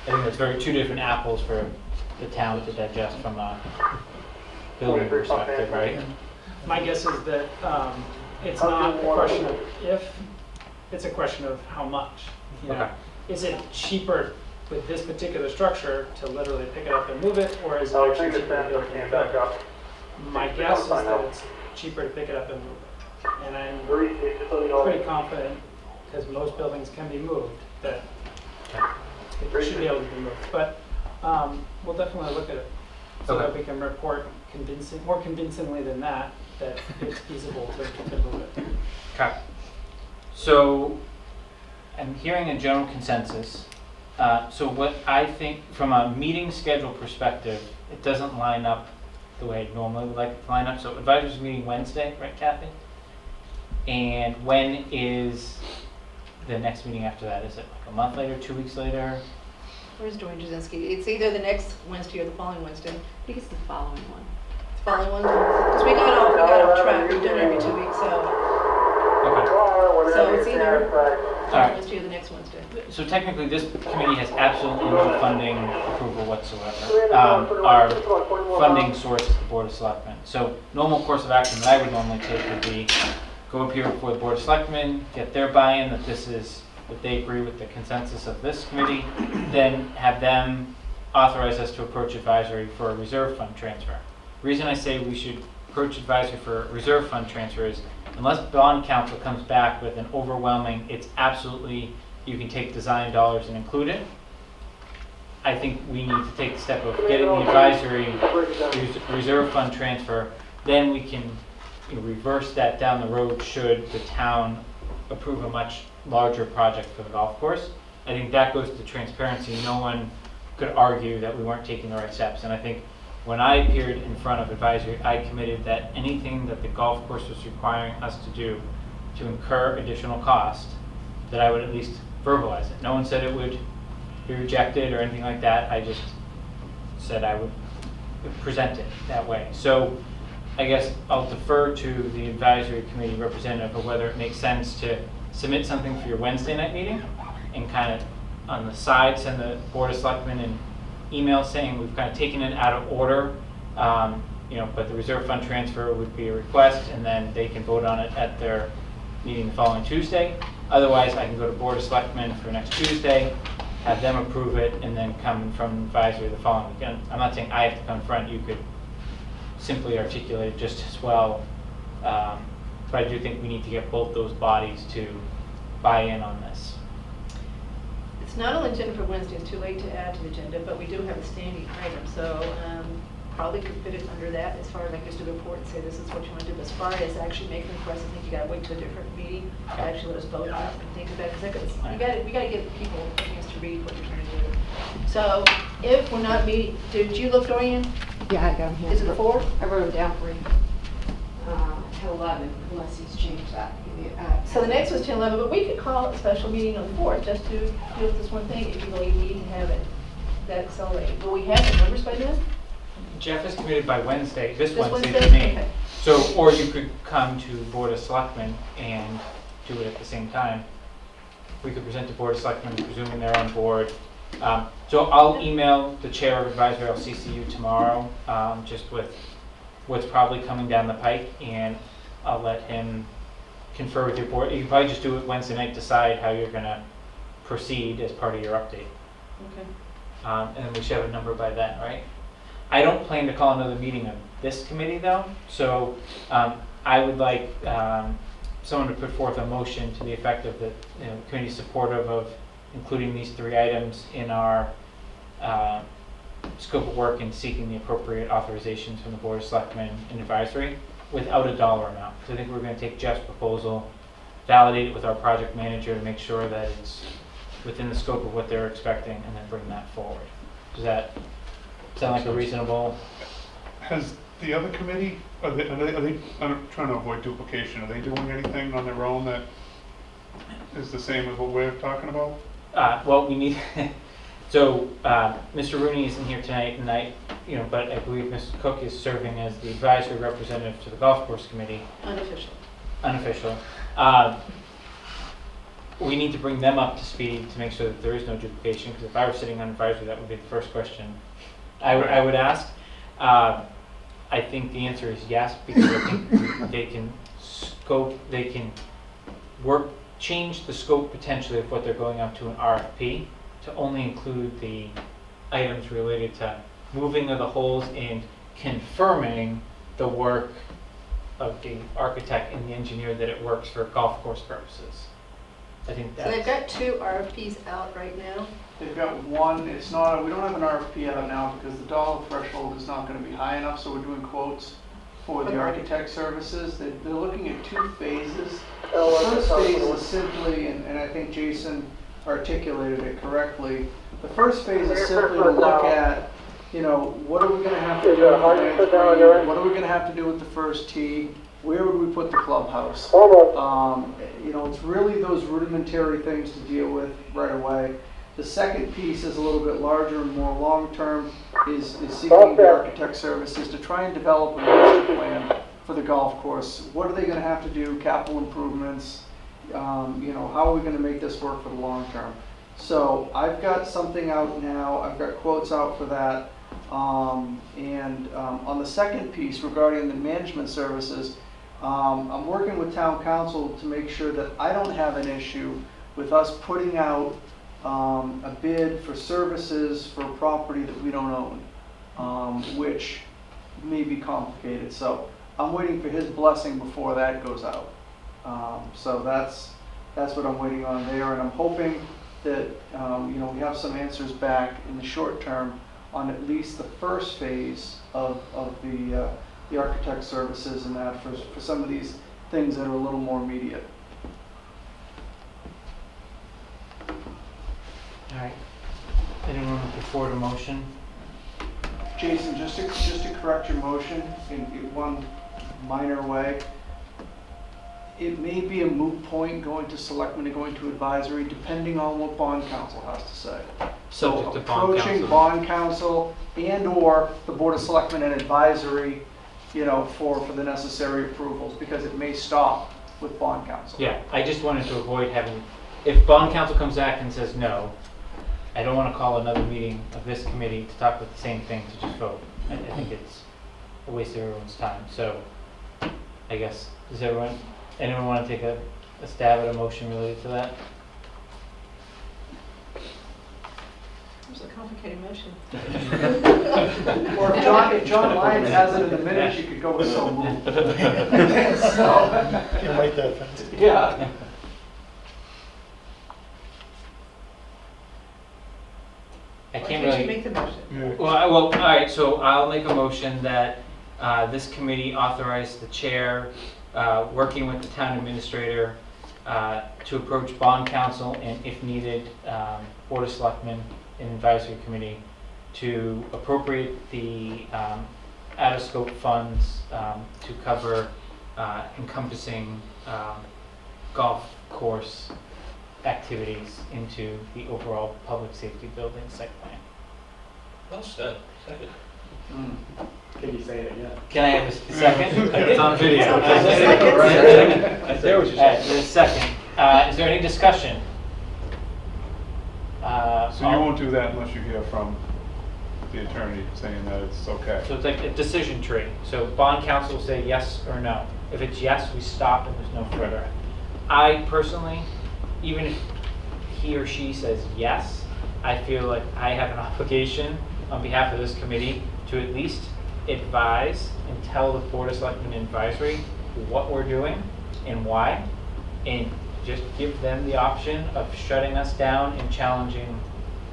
I think that's two different apples for the town to digest from a building perspective, right? My guess is that it's not a question of if, it's a question of how much. Okay. Is it cheaper with this particular structure to literally pick it up and move it, or is it actually cheaper to build it back up? My guess is that it's cheaper to pick it up and move it. And I'm pretty confident, because most buildings can be moved, that it should be able to be moved. But we'll definitely look at it so that we can report more convincingly than that it's feasible to move it. Okay. So I'm hearing a general consensus. So what I think from a meeting schedule perspective, it doesn't line up the way I normally would like it to line up. So advisor's meeting Wednesday, right, Kathy? And when is the next meeting after that? Is it like a month later, 2 weeks later? Where's Dwayne Jasinski? It's either the next Wednesday or the following Wednesday. I think it's the following one. The following one? Because we got off track. We've done it every 2 weeks, so it's either Wednesday or the next Wednesday. So technically, this committee has absolutely no funding approval whatsoever. Our funding source is the Board of Selectmen. So normal course of action that I would normally take would be go up here before the Board of Selectmen, get their buy-in that that they agree with the consensus of this committee, then have them authorize us to approach advisory for a reserve fund transfer. The reason I say we should approach advisory for a reserve fund transfer is unless bond council comes back with an overwhelming, it's absolutely, you can take design dollars and include it, I think we need to take the step of getting the advisory reserve fund transfer, then we can reverse that down the road should the town approve a much larger project for the golf course. I think that goes to transparency. No one could argue that we weren't taking the right steps. And I think when I appeared in front of advisory, I committed that anything that the golf course was requiring us to do to incur additional cost, that I would at least verbalize it. No one said it would be rejected or anything like that. I just said I would present it that way. So I guess I'll defer to the advisory committee representative of whether it makes sense to submit something for your Wednesday night meeting and kind of on the side send the Board of Selectmen an email saying we've kind of taken it out of order, but the reserve fund transfer would be a request, and then they can vote on it at their meeting the following Tuesday. Otherwise, I can go to Board of Selectmen for next Tuesday, have them approve it, and then come from advisory the following weekend. I'm not saying I have to come in front. You could simply articulate it just as well. But I do think we need to get both those bodies to buy in on this. It's not on the agenda for Wednesday, it's too late to add to the agenda, but we do have a standing item, so probably could fit it under that as far as like just a report and say this is what you want to do. But as far as actually making requests, I think you gotta wait till a different meeting to actually let us vote on it and think about it. Because we gotta give people a chance to read what you're trying to do. So if we're not meeting, did you look, Dorian? Yeah, I got him. Is it 4? I wrote it down for you. 10-11, unless he's changed that. So the next was 10-11, but we could call a special meeting on the 4th just to deal with this one thing if you really need to have it that accelerated. Will we have the numbers by then? Jeff is committed by Wednesday, this This Wednesday Wednesday? to me. Okay. So, or you could come to Board of Selectmen and do it at the same time. We could present to Board of Selectmen, presuming they're on board. So I'll email the chair of advisory, I'll CC you tomorrow, just with what's probably coming down the pike, and I'll let him confer with your board. You can probably just do it Wednesday night, decide how you're gonna proceed as part of your update. Okay. And then we should have a number by then, right? I don't plan to call another meeting of this committee though, so I would like someone to put forth a motion to the effect of the committee supportive of including these 3 items in our scope of work and seeking the appropriate authorizations from the Board of Selectmen and Advisory without a dollar amount. So I think we're going to take Jeff's proposal, validate it with our project manager to make sure that it's within the scope of what they're expecting, and then bring that forward. Does that sound like a reasonable? Has the other committee, are they, I'm trying to avoid duplication, are they doing anything on their own that is the same as what we're talking about? Well, we need, so Mr. Rooney isn't here tonight, and but I believe Mr. Cook is serving as the advisory representative to the golf course committee. Unofficial. We need to bring them up to speed to make sure that there is no duplication, because if I were sitting on advisory, that would be the first question I would ask. I think the answer is yes, because I think they can change the scope potentially of what they're going out to an RFP to only include the items related to moving of the holes and confirming the work of the architect and the engineer that it works for golf course purposes. I think So that's... they've got 2 RFPs out right now. They've got one, it's not, we don't have an RFP out now because the dollar threshold is not going to be high enough, so we're doing quotes for the architect services. They're looking at 2 phases. The first phase is simply, and I think Jason articulated it correctly, the first phase is simply to look at, what are we going to have to do with the ninth green? What are we going to have to do with the first tee? Where would we put the clubhouse? It's really those rudimentary things to deal with right away. The second piece is a little bit larger and more long-term, is seeking the architect services to try and develop a master plan for the golf course. What are they going to have to do, capital improvements, how are we going to make this work for the long term? So I've got something out now, I've got quotes out for that. On the second piece regarding the management services, I'm working with town council to make sure that I don't have an issue with us putting out a bid for services for property that we don't own, which may be complicated. So I'm waiting for his blessing before that goes out. So that's what I'm waiting on there, and I'm hoping that we have some answers back in the short term on at least the first phase of the architect services and that for some of these things that are a little more immediate. All right. Anyone want to put forward a motion? Jason, just to correct your motion in one minor way, it may be a moot point going to selectmen and going to advisory, depending on what bond council has to say. Subject to bond approaching council. bond council and/or the board of selectmen and advisory, for the necessary approvals, because it may stop with bond council. Yeah, I just wanted to avoid having, if bond council comes back and says no, I don't want to call another meeting of this committee to talk about the same thing to just vote. I think it's a waste of everyone's time. So I guess, anyone want to take a stab at a motion related to that? It's a complicated motion. Or if John Lyons has it in the minutes, you could go with so moved. Can't wait that fast. Yeah. I can't Why can't really. you make the motion? Well, all right, so I'll make a motion that this committee authorize the chair, working with the town administrator, to approach bond council and, if needed, board of selectmen and advisory committee to appropriate the out-of-scope funds to cover encompassing golf course activities into the overall public safety building site plan. Well said. Second. Can you say it again? Can I have a second? It's on video. I there was your second. There's a second. Is there any discussion? So you won't do that unless you hear from the attorney saying that it's okay? So it's like a decision tree. So bond council will say yes or no. If it's yes, we stop and there's no further. I personally, even if he or she says yes, I feel like I have an obligation on behalf of this committee to at least advise and tell the Board of Selectmen advisory what we're doing and why, and just give them the option of shutting us down and challenging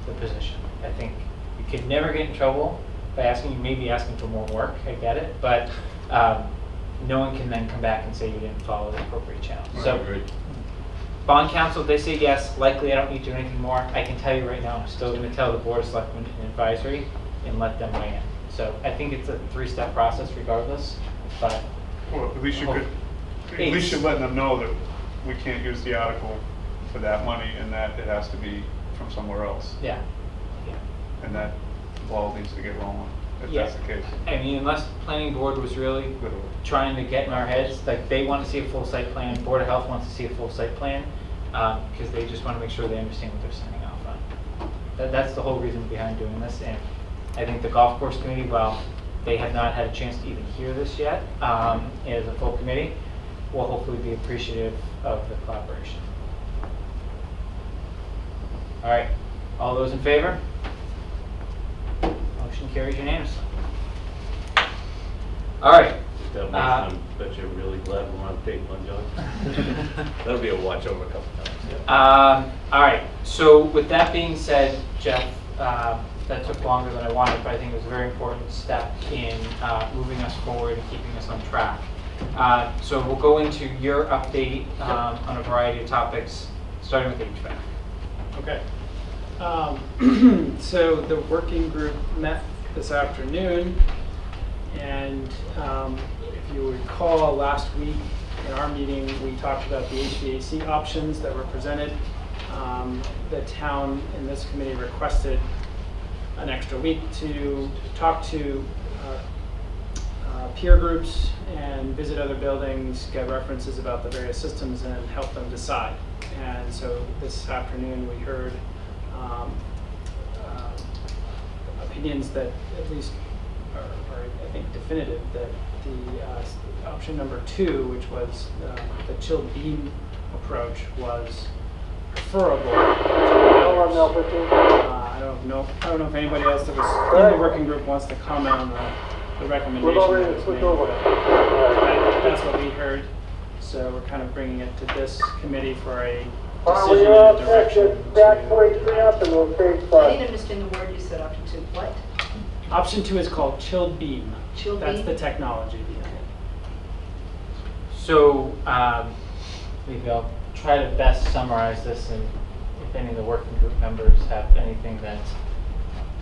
the position. I think you could never get in trouble by maybe asking for more work, I get it, but no one can then come back and say you didn't follow the appropriate channel. So, bond council, they say yes, likely I don't need to do anything more. I can tell you right now, I'm still going to tell the Board of Selectmen and advisory and let them weigh in. So I think it's a 3-step process regardless, but Well, at least you could, at least you're letting them know that we can't use the article for that money and that it has to be from somewhere else. yeah. And that the ball needs to get rolling, if Yeah. that's the case. I mean, unless the planning board was really Literally. trying to get in our heads, like they want to see a full site plan, Board of Health wants to see a full site plan, because they just want to make sure they understand what they're signing off on. That's the whole reason behind doing this, and I think the golf course committee, while they have not had a chance to even hear this yet, as a full committee, will hopefully be appreciative of the collaboration. All right, all those in favor? Motion carries unanimously. All right. That makes them, bet you're really glad we're on tape on John. That'll be a watch over a couple times. Yeah. All right, so with that being said, Jeff, that took longer than I wanted, but I think it was a very important step in moving us forward and keeping us on track. So we'll go into your update on a variety of topics, starting with HVAC. Okay. So the working group met this afternoon, and if you recall, last week in our meeting, we talked about the HVAC options that were presented. The town in this committee requested an extra week to talk to peer groups and visit other buildings, get references about the various systems, and help them decide. And so this afternoon we heard opinions that at least are I think definitive that the option number 2, which was the chilled beam approach, was preferable to others. I don't know if anybody else that was in the working group wants to comment on the recommendation that was made, but that's what we heard. So we're kind of bringing it to this committee for a decision and direction. I didn't understand the word you said, option 2. What? Option 2 is called chilled beam. Chilled That's beam? the technology behind it. So maybe I'll try to best summarize this, and if any of the working group members have anything that's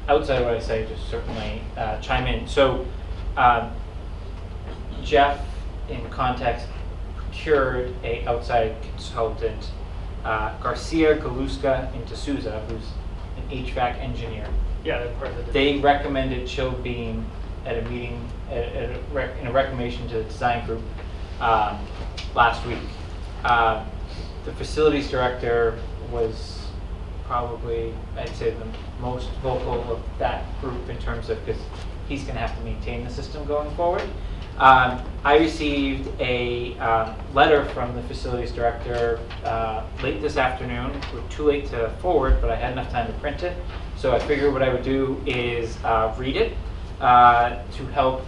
outside of what I say, just certainly chime in. So Jeff, in context, procured a outside consultant, Garcia, Galuska, and D'Souza, who's an HVAC engineer. Yeah, they're part of the. They recommended chilled beam at a meeting, in a recommendation to the design group last week. The facilities director was probably, I'd say, the most vocal of that group in terms of, because he's going to have to maintain the system going forward. I received a letter from the facilities director late this afternoon. We're too late to forward, but I had enough time to print it. So I figured what I would do is read it to help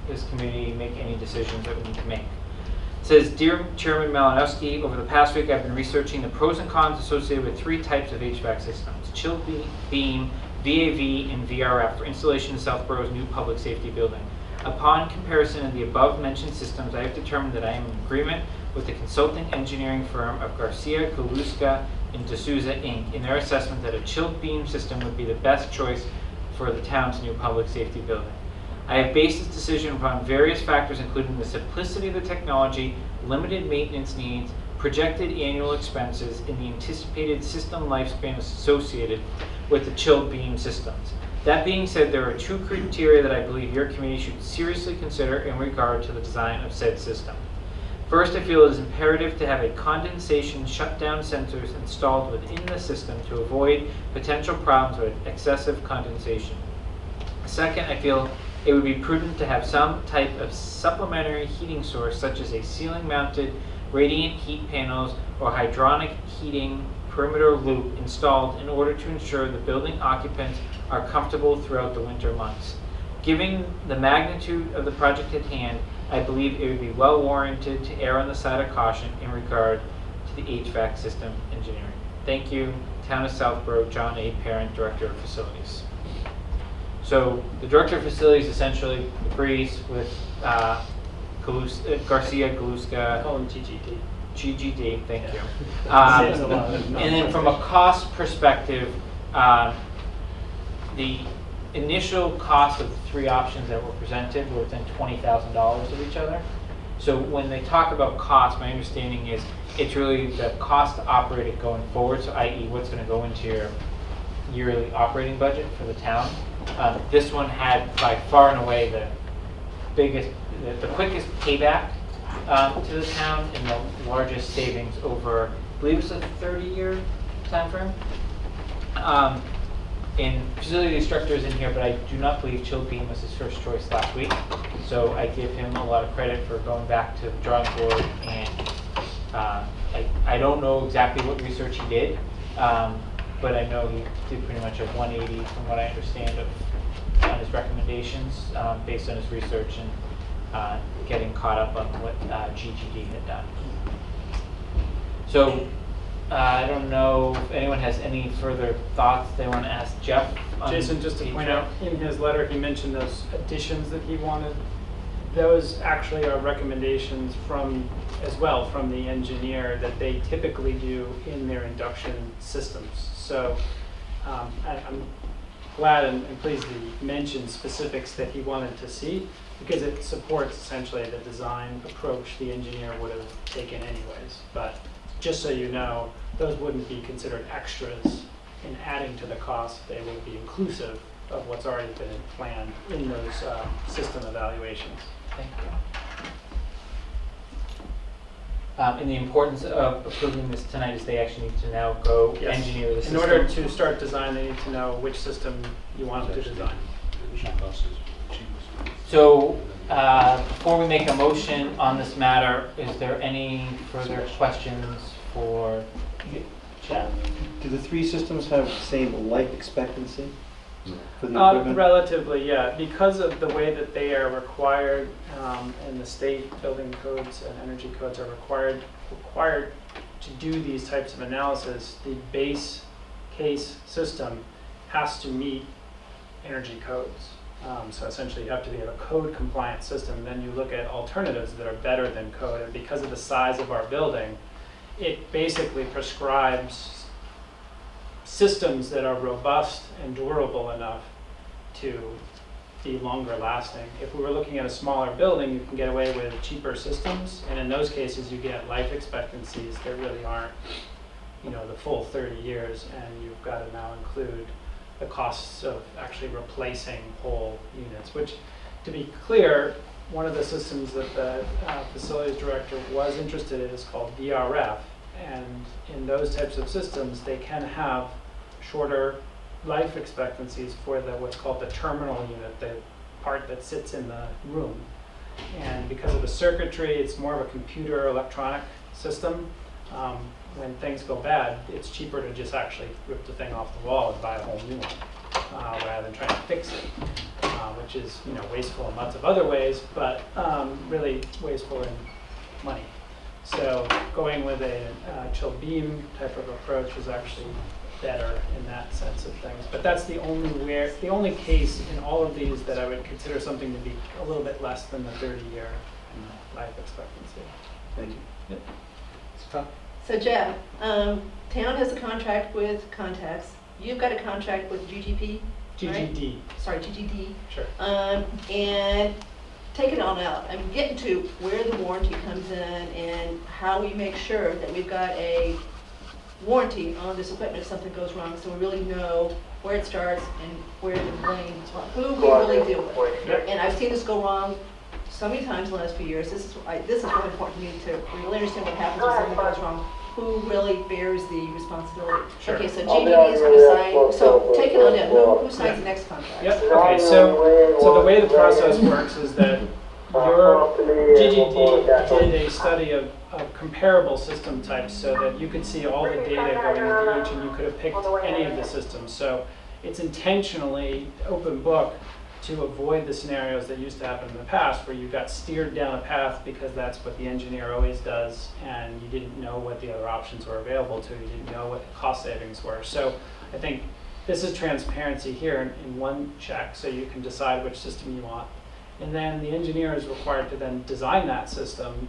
this committee make any decisions that we need to make. It says, Dear Chairman Malinowski, over the past week I've been researching the pros and cons associated with 3 types of HVAC systems: chilled beam, VAV, and VRF for installation in Southborough's new public safety building. Upon comparison of the above-mentioned systems, I have determined that I am in agreement with the consulting engineering firm of Garcia, Galuska, and D'Souza, Inc. in their assessment that a chilled beam system would be the best choice for the town's new public safety building. I have based this decision upon various factors, including the simplicity of the technology, limited maintenance needs, projected annual expenses, and the anticipated system lifespan associated with the chilled beam systems. That being said, there are 2 criteria that I believe your committee should seriously consider in regard to the design of said system. First, I feel it is imperative to have a condensation shutdown sensors installed within the system to avoid potential problems with excessive condensation. Second, I feel it would be prudent to have some type of supplementary heating source, such as a ceiling-mounted radiant heat panels or hydronic heating perimeter loop installed in order to ensure the building occupants are comfortable throughout the winter months. Given the magnitude of the project at hand, I believe it would be well warranted to err on the side of caution in regard to the HVAC system engineering. Thank you, Town of Southborough, John A. Parent, Director of Facilities. So the Director of Facilities essentially agrees with Garcia Galuska. Call him GGD. GGD, thank you. Saves a lot of And then from a cost perspective, the initial cost of the three options that were presented were within $20,000 of each other. So when they talk about cost, my understanding is it's really the cost to operate it going forward, so i.e. what's going to go into your yearly operating budget for the town. This one had by far and away the quickest payback to the town and the largest savings over, I believe it's a 30-year time frame. And facility instructor is in here, but I do not believe Chilpin was his first choice last week. So I give him a lot of credit for going back to the drawing board, and I don't know exactly what research he did, but I know he did pretty much a 180 from what I understand on his recommendations based on his research and getting caught up on what GGD had done. So I don't know if anyone has any further thoughts they want to ask Jeff. Jason, just to point out, in his letter, he mentioned those additions that he wanted. Those actually are recommendations as well from the engineer that they typically do in their induction systems. So I'm glad and pleased that he mentioned specifics that he wanted to see, because it supports essentially the design approach the engineer would have taken anyways. But just so you know, those wouldn't be considered extras in adding to the cost. They would be inclusive of what's already been planned in those system evaluations. Thank you. And the importance of approving this tonight is they actually need to now go Yes. engineer the system. In order to start design, they need to know which system you want them to design. So before we make a motion on this matter, is there any further questions for Jeff? Do the three systems have the same life expectancy for the equipment? Relatively, yeah. Because of the way that they are required, and the state building codes and energy codes are required to do these types of analysis, the base case system has to meet energy codes. So essentially you have to be a code compliant system. Then you look at alternatives that are better than code. And because of the size of our building, it basically prescribes systems that are robust and durable enough to be longer lasting. If we were looking at a smaller building, you can get away with cheaper systems. And in those cases, you get life expectancies that really aren't, the full 30 years. And you've got to now include the costs of actually replacing whole units, which, to be clear, one of the systems that the facilities director was interested in is called VRF. And in those types of systems, they can have shorter life expectancies for what's called the terminal unit, the part that sits in the room. And because of the circuitry, it's more of a computer electronic system. When things go bad, it's cheaper to just actually rip the thing off the wall and buy a whole new one rather than trying to fix it, which is wasteful in lots of other ways, but really wasteful in money. So going with a chill beam type of approach is actually better in that sense of things. But that's the only case in all of these that I would consider something to be a little bit less than the 30-year life expectancy. Thank you. Yep. So Jeff, town has a contract with Context. You've got a contract with GGP? Right? GGD. Sorry, GGD. Sure. And take it on out. I'm getting to where the warranty comes in and how we make sure that we've got a warranty on this equipment if something goes wrong, so we really know where it starts and where the blame, who we really deal with. Yep. And I've seen this go wrong so many times in the last few years. This is really important to me to really understand what happens when something goes wrong. Who really bears the responsibility? Sure. Okay, so GGD is going to sign. So take it on in. Who signs the next contract? Yep. Okay. So the way the process works is that your GGD did a study of comparable system types so that you could see all the data going into each, and you could have picked any of the systems. So it's intentionally open book to avoid the scenarios that used to happen in the past where you got steered down a path because that's what the engineer always does, and you didn't know what the other options were available to you, didn't know what the cost savings were. So I think this is transparency here in one check, so you can decide which system you want. And then the engineer is required to then design that system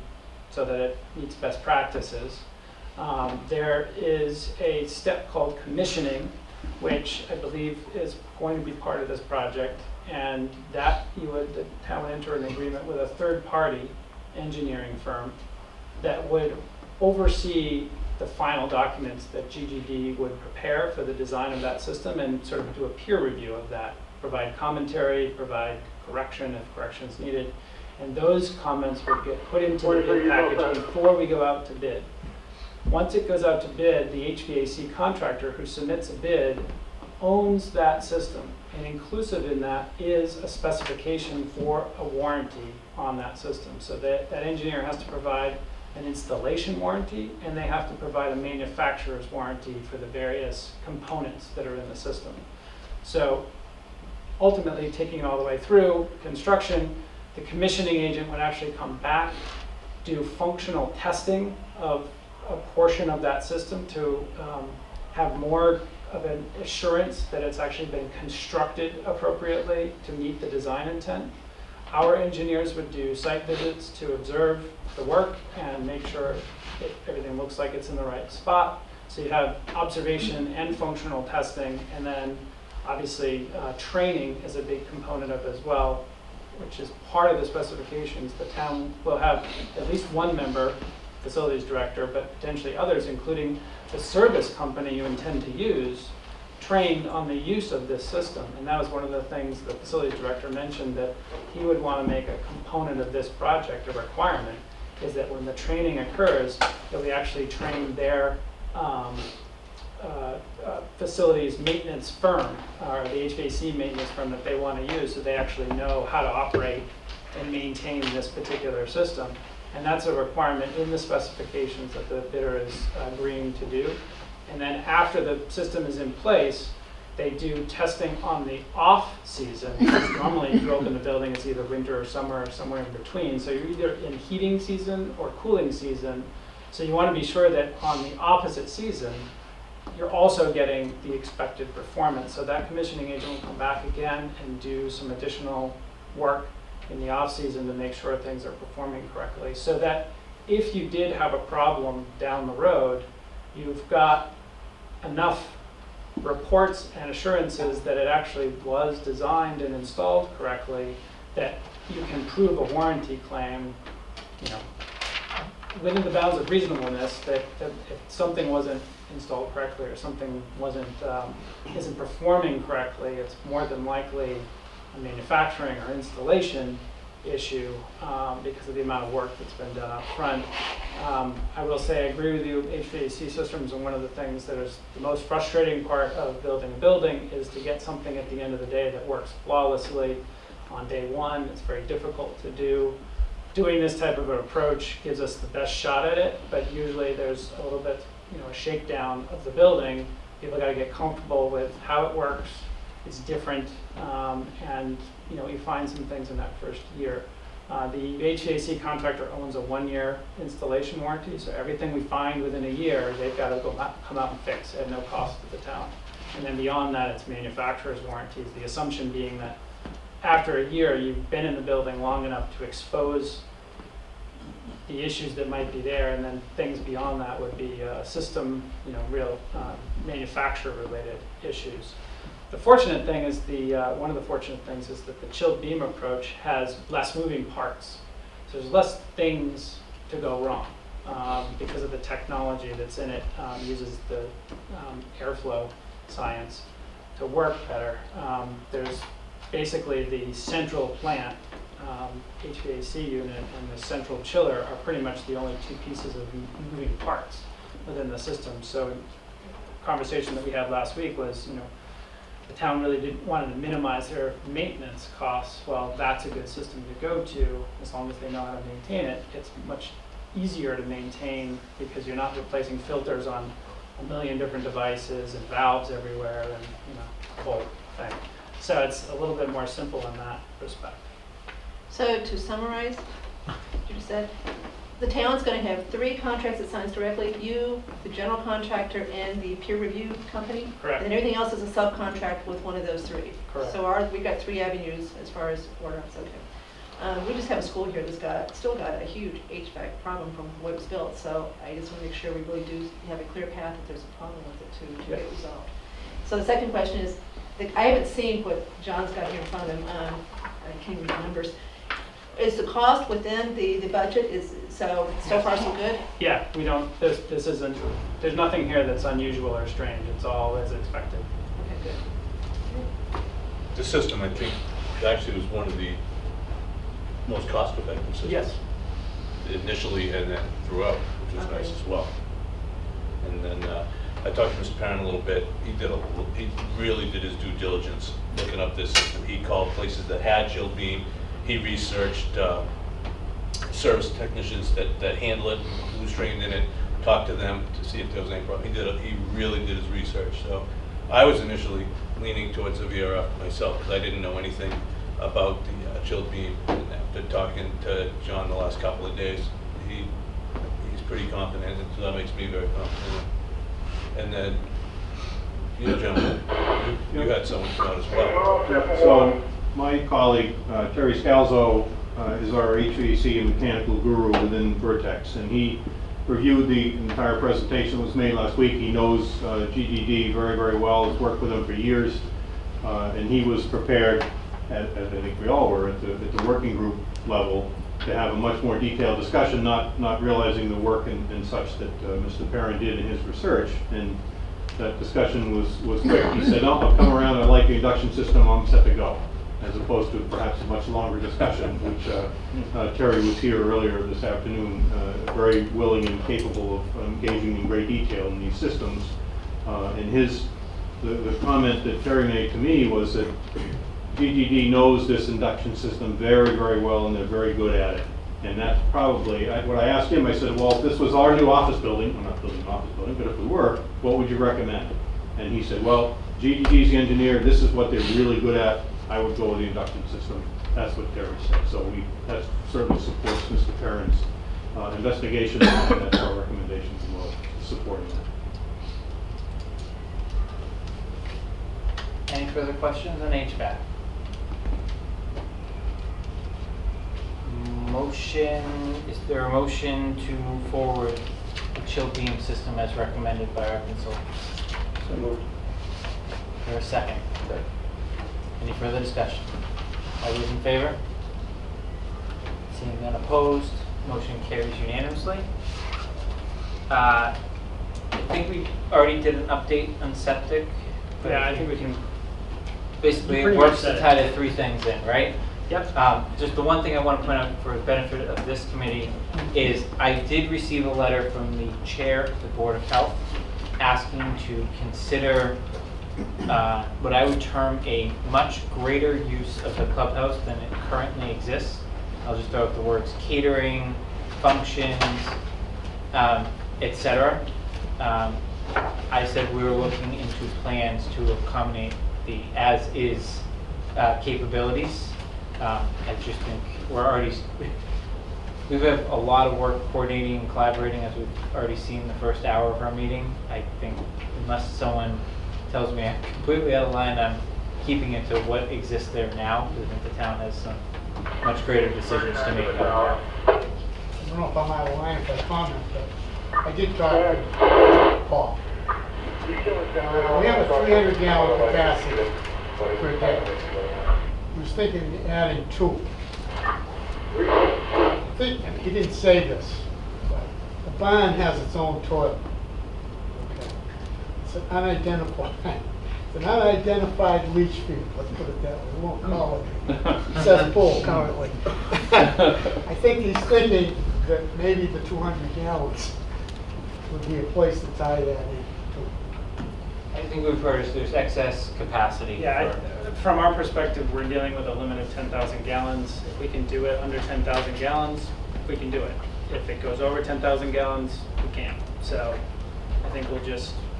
so that it meets best practices. There is a step called commissioning, which I believe is going to be part of this project, and that the town would enter an agreement with a third-party engineering firm that would oversee the final documents that GGD would prepare for the design of that system and sort of do a peer review of that, provide commentary, provide correction if correction is needed, and those comments would get put into the bid package before we go out to bid. Once it goes out to bid, the HVAC contractor who submits a bid owns that system, and inclusive in that is a specification for a warranty on that system. So that engineer has to provide an installation warranty, and they have to provide a manufacturer's warranty for the various components that are in the system. So ultimately, taking it all the way through construction, the commissioning agent would actually come back, do functional testing of a portion of that system to have more of an assurance that it's actually been constructed appropriately to meet the design intent. Our engineers would do site visits to observe the work and make sure that everything looks like it's in the right spot. So you have observation and functional testing, and then obviously training is a big component of it as well, which is part of the specifications. The town will have at least one member, facilities director, but potentially others, including the service company you intend to use, trained on the use of this system. And that was one of the things the facilities director mentioned, that he would want to make a component of this project, a requirement, is that when the training occurs, that we actually train their facilities maintenance firm, or the HVAC maintenance firm that they want to use, so they actually know how to operate and maintain this particular system. And that's a requirement in the specifications that the bidder is agreeing to do. And then after the system is in place, they do testing on the off season. Normally, if you open the building, it's either winter or summer or somewhere in between. So you're either in heating season or cooling season. So you want to be sure that on the opposite season, you're also getting the expected performance. So that commissioning agent will come back again and do some additional work in the off season to make sure things are performing correctly. So that if you did have a problem down the road, you've got enough reports and assurances that it actually was designed and installed correctly that you can prove a warranty claim, within the bounds of reasonableness, that if something wasn't installed correctly or something isn't performing correctly, it's more than likely a manufacturing or installation issue because of the amount of work that's been done up front. I will say I agree with you, HVAC systems, and one of the things that is the most frustrating part of building a building is to get something at the end of the day that works flawlessly on day one. It's very difficult to do. Doing this type of an approach gives us the best shot at it, but usually there's a little bit, a shakedown of the building. People got to get comfortable with how it works. It's different, and you find some things in that first year. The HVAC contractor owns a 1-year installation warranty, so everything we find within a year, they've got to come out and fix at no cost to the town. And then beyond that, it's manufacturer's warranties, the assumption being that after a year, you've been in the building long enough to expose the issues that might be there, and then things beyond that would be system, real manufacturer-related issues. The fortunate thing is one of the fortunate things is that the chilled beam approach has less moving parts. So there's less things to go wrong because of the technology that's in it. Uses the airflow science to work better. There's basically the central plant HVAC unit and the central chiller are pretty much the only two pieces of moving parts within the system. So the conversation that we had last week was, the town really wanted to minimize their maintenance costs. Well, that's a good system to go to as long as they know how to maintain it. It's much easier to maintain because you're not replacing filters on a million different devices and valves everywhere and the whole thing. So it's a little bit more simple in that respect. So to summarize, what you just said, the town's going to have 3 contracts it signs directly, you, the general contractor, and the peer review company? Correct. And then everything else is a subcontract with one of those 3? Correct. So we've got 3 avenues as far as order, it's okay. We just have a school here that's still got a huge HVAC problem from what was built, so I just want to make sure we really do have a clear path if there's a problem with it to get it resolved. So the second question is, I haven't seen what John's got here in front of him, I can't read the numbers. Is the cost within the budget, so far so good? Yeah, we don't, this isn't, there's nothing here that's unusual or strange. It's all as expected. Okay, good. The system, I think, actually was one of the most cost-effective systems. Yes. Initially and then throughout, which was nice as well. And then I talked to Mr. Perrin a little bit. He really did his due diligence looking up this system. He called places that had chilled beam. He researched service technicians that handle it, who's trained in it, talked to them to see if there was any problem. He really did his research. So I was initially leaning towards the VRF myself because I didn't know anything about the chilled beam. And after talking to John the last couple of days, he's pretty confident, and so that makes me very confident. And then, you gentlemen, you had someone come out as well. So my colleague, Terry Scalzo, is our HVAC and mechanical guru within Vertex, and he reviewed the entire presentation that was made last week. He knows GGD very, very well, has worked with them for years, and he was prepared, as I think we all were, at the working group level, to have a much more detailed discussion, not realizing the work and such that Mr. Perrin did in his research. And that discussion was quick. He said, "No, I'll come around, I like the induction system, I'm set to go," as opposed to perhaps a much longer discussion, which Terry was here earlier this afternoon, very willing and capable of engaging in great detail in these systems. And the comment that Terry made to me was that GGD knows this induction system very, very well, and they're very good at it. And that's probably, what I asked him, I said, well, if this was our new office building, well, not building an office building, but if we were, what would you recommend? And he said, well, GGD's the engineer, this is what they're really good at, I would go with the induction system. That's what Terry said. So that certainly supports Mr. Perrin's investigation, and that's our recommendation as well, supporting that. Any further questions on HVAC? Is there a motion to move forward the chilled beam system as recommended by our consultants? So moved. Is there a second? Any further discussion? All those in favor? Seeing none opposed, motion carries unanimously. I think we already did an update on septic. But Yeah, I think we can. basically, You it pretty works much said to it. tie the 3 things in, right? Yep. Just the one thing I want to point out for the benefit of this committee is I did receive a letter from the chair of the Board of Health asking to consider what I would term a much greater use of the clubhouse than it currently exists. I'll just throw out the words catering, functions, etc. I said we were looking into plans to accommodate the as-is capabilities. I just think we have a lot of work coordinating and collaborating, as we've already seen the first hour of our meeting. I think unless someone tells me I'm completely out of line, I'm keeping it to what exists there now, because I think the town has some much greater decisions to make. I don't know if I'm out of line for a comment, but I did talk to Paul. We have a 300-gallon capacity per day. He was thinking of adding 2. I think, and he didn't say this, but the barn has its own toilet. Okay. It's an unidentified leach field, let's put it that way. We won't call it cesspool currently. I think he's thinking that maybe the 200 gallons would be a place to tie that in. I think we've heard there's excess capacity. Yeah, from our perspective, we're dealing with a limit of 10,000 gallons. If we can do it under 10,000 gallons, we can do it. If it goes over 10,000 gallons, we can't. So I think we'll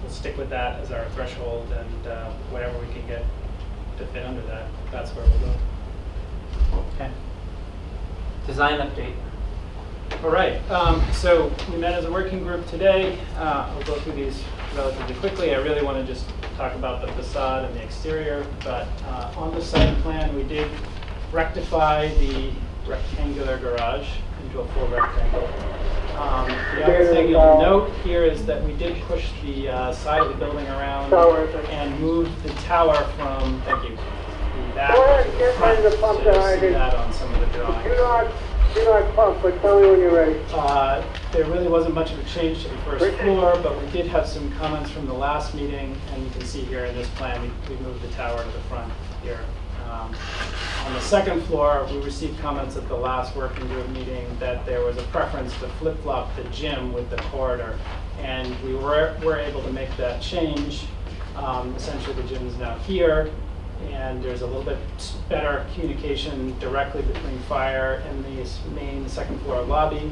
stick with that as our threshold, and whatever we can get to fit under that, that's where we'll go. Okay. Design update. All right, so we met as a working group today. I'll go through these relatively quickly. I really want to just talk about the facade and the exterior, but on the site plan, we did rectify the rectangular garage into a full rectangle. The other thing you'll note here is that we did push the side of the building around and moved the tower from, thank you, the back to the front. So you'll see that on some of the drawings. Do not pump, but tell me when you're ready. There really wasn't much of a change to the first floor, but we did have some comments from the last meeting, and you can see here in this plan, we moved the tower to the front here. On the second floor, we received comments at the last working group meeting that there was a preference to flip-flop the gym with the corridor, and we were able to make that change. Essentially, the gym is now here, and there's a little bit better communication directly between fire and the main second floor lobby.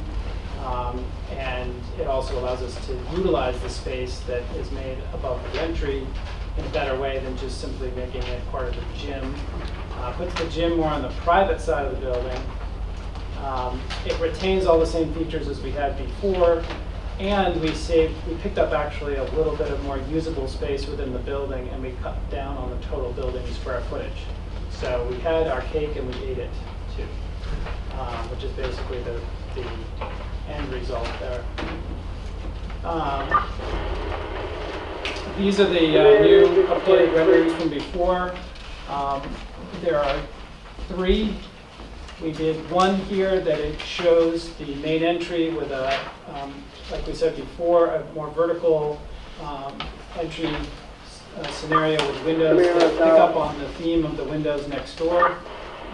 And it also allows us to utilize the space that is made above the entry in a better way than just simply making it part of the gym. Puts the gym more on the private side of the building. It retains all the same features as we had before, and we picked up actually a little bit of more usable space within the building, and we cut down on the total building square footage. So we had our cake and we ate it too, which is basically the end result there. These are the new updated renderings from before. There are 3. We did one here that it shows the main entry with a, like we said before, a more vertical entry scenario with windows that pick up on the theme of the windows next door.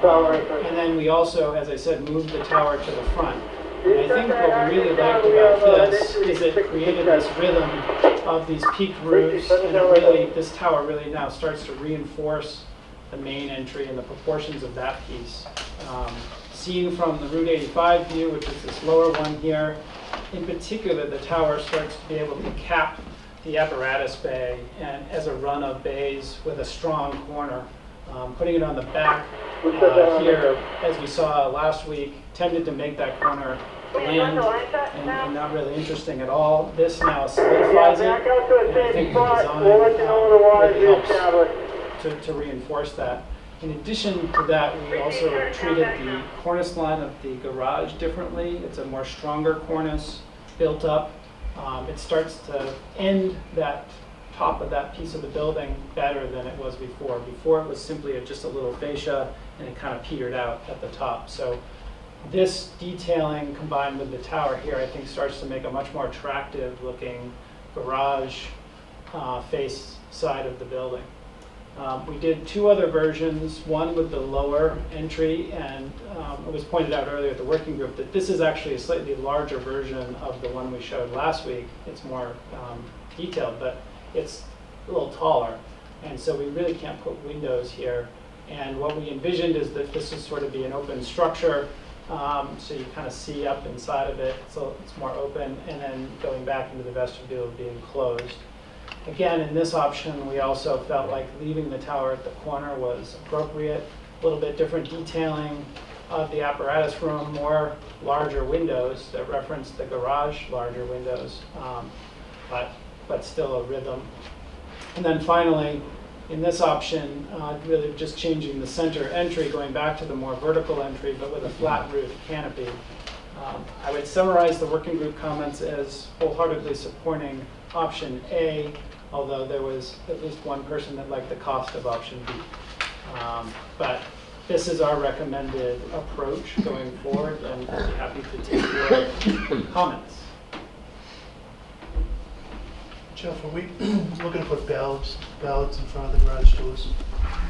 And then we also, as I said, moved the tower to the front. And I think what we really liked about this is it created this rhythm of these peaked roofs, and this tower really now starts to reinforce the main entry and the proportions of that piece. Seen from the Route 85 view, which is this lower one here, in particular, the tower starts to be able to cap the apparatus bay and as a run of bays with a strong corner. Putting it on the back here, as we saw last week, tended to make that corner bland and not really interesting at all. This now solidifies it, and I think the design really helps to reinforce that. In addition to that, we also treated the cornice line of the garage differently. It's a more stronger cornice built up. It starts to end that top of that piece of the building better than it was before. Before it was simply just a little fascia and it kind of petered out at the top. So this detailing combined with the tower here, I think starts to make a much more attractive looking garage face side of the building. We did 2 other versions, one with the lower entry, and it was pointed out earlier at the working group that this is actually a slightly larger version of the one we showed last week. It's more detailed, but it's a little taller, and so we really can't put windows here. And what we envisioned is that this would sort of be an open structure, so you kind of see up inside of it, so it's more open, and then going back into the vestibule being closed. Again, in this option, we also felt like leaving the tower at the corner was appropriate. A little bit different detailing of the apparatus room, more larger windows that reference the garage larger windows, but still a rhythm. And then finally, in this option, really just changing the center entry, going back to the more vertical entry, but with a flat roof canopy. I would summarize the working group comments as wholeheartedly supporting option A, although there was at least one person that liked the cost of option B. But this is our recommended approach going forward, and I'd be happy to take your comments. Jeff, are we looking to put ballards in front of the garage doors?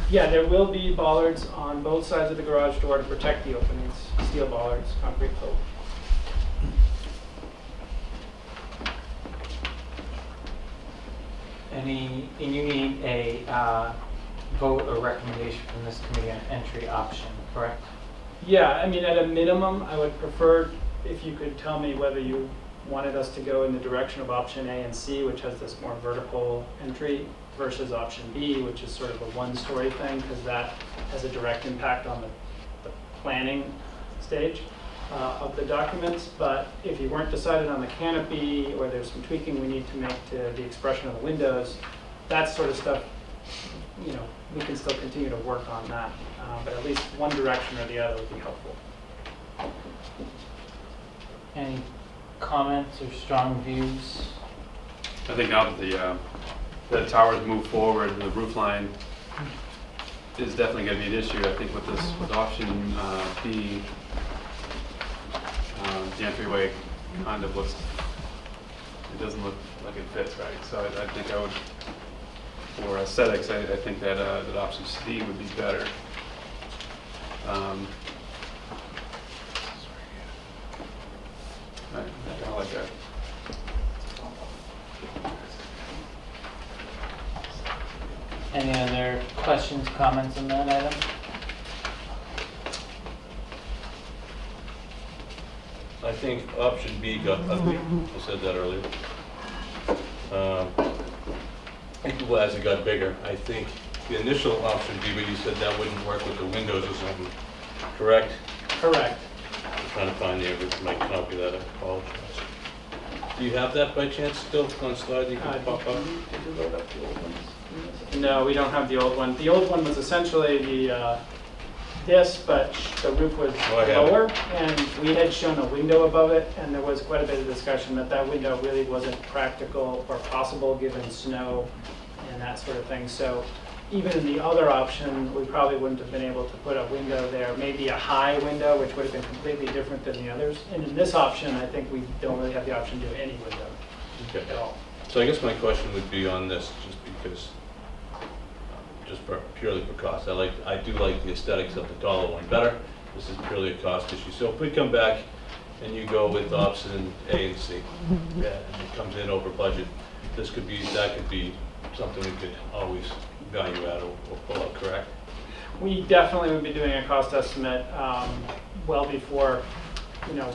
Yeah, there will be bollards on both sides of the garage door to protect the openings, steel bollards, concrete coat. And you need a vote or recommendation from this committee on entry option, correct? Yeah, I mean, at a minimum, I would prefer if you could tell me whether you wanted us to go in the direction of option A and C, which has this more vertical entry versus option B, which is sort of a one-story thing, because that has a direct impact on the planning stage of the documents. But if you weren't decided on the canopy, or there's some tweaking we need to make to the expression of the windows, that sort of stuff, you know, we can still continue to work on that. But at least one direction or the other would be helpful. Any comments or strong views? I think now that the towers move forward, the roof line is definitely going to be an issue. I think with this, with option B, the entryway kind of looks, it doesn't look like it fits right. So I think I would, for aesthetics, I think that that option C would be better. I like that. Any other questions, comments on that item? I think option B got ugly. I said that earlier. As it got bigger, I think the initial option B, but you said that wouldn't work with the windows or something, correct? Correct. I'm trying to find the original copy of that, I apologize. Do you have that by chance still on slide you can pop up? No, we don't have the old one. The old one was essentially the this, but the roof was Oh, I have it. lower, and we had shown a window above it, and there was quite a bit of discussion that that window really wasn't practical or possible given snow and that sort of thing. So even in the other option, we probably wouldn't have been able to put a window there, maybe a high window, which would have been completely different than the others. And in this option, I think we don't really have the option to do any window Okay. at all. So I guess my question would be on this, just because, just for purely for cost. I do like the aesthetics of the taller one better. This is purely a cost issue. So if we come back and you go with option A and C, and it comes in over budget, that could be something we could always value add or pull out, correct? We definitely would be doing a cost estimate well before, you know,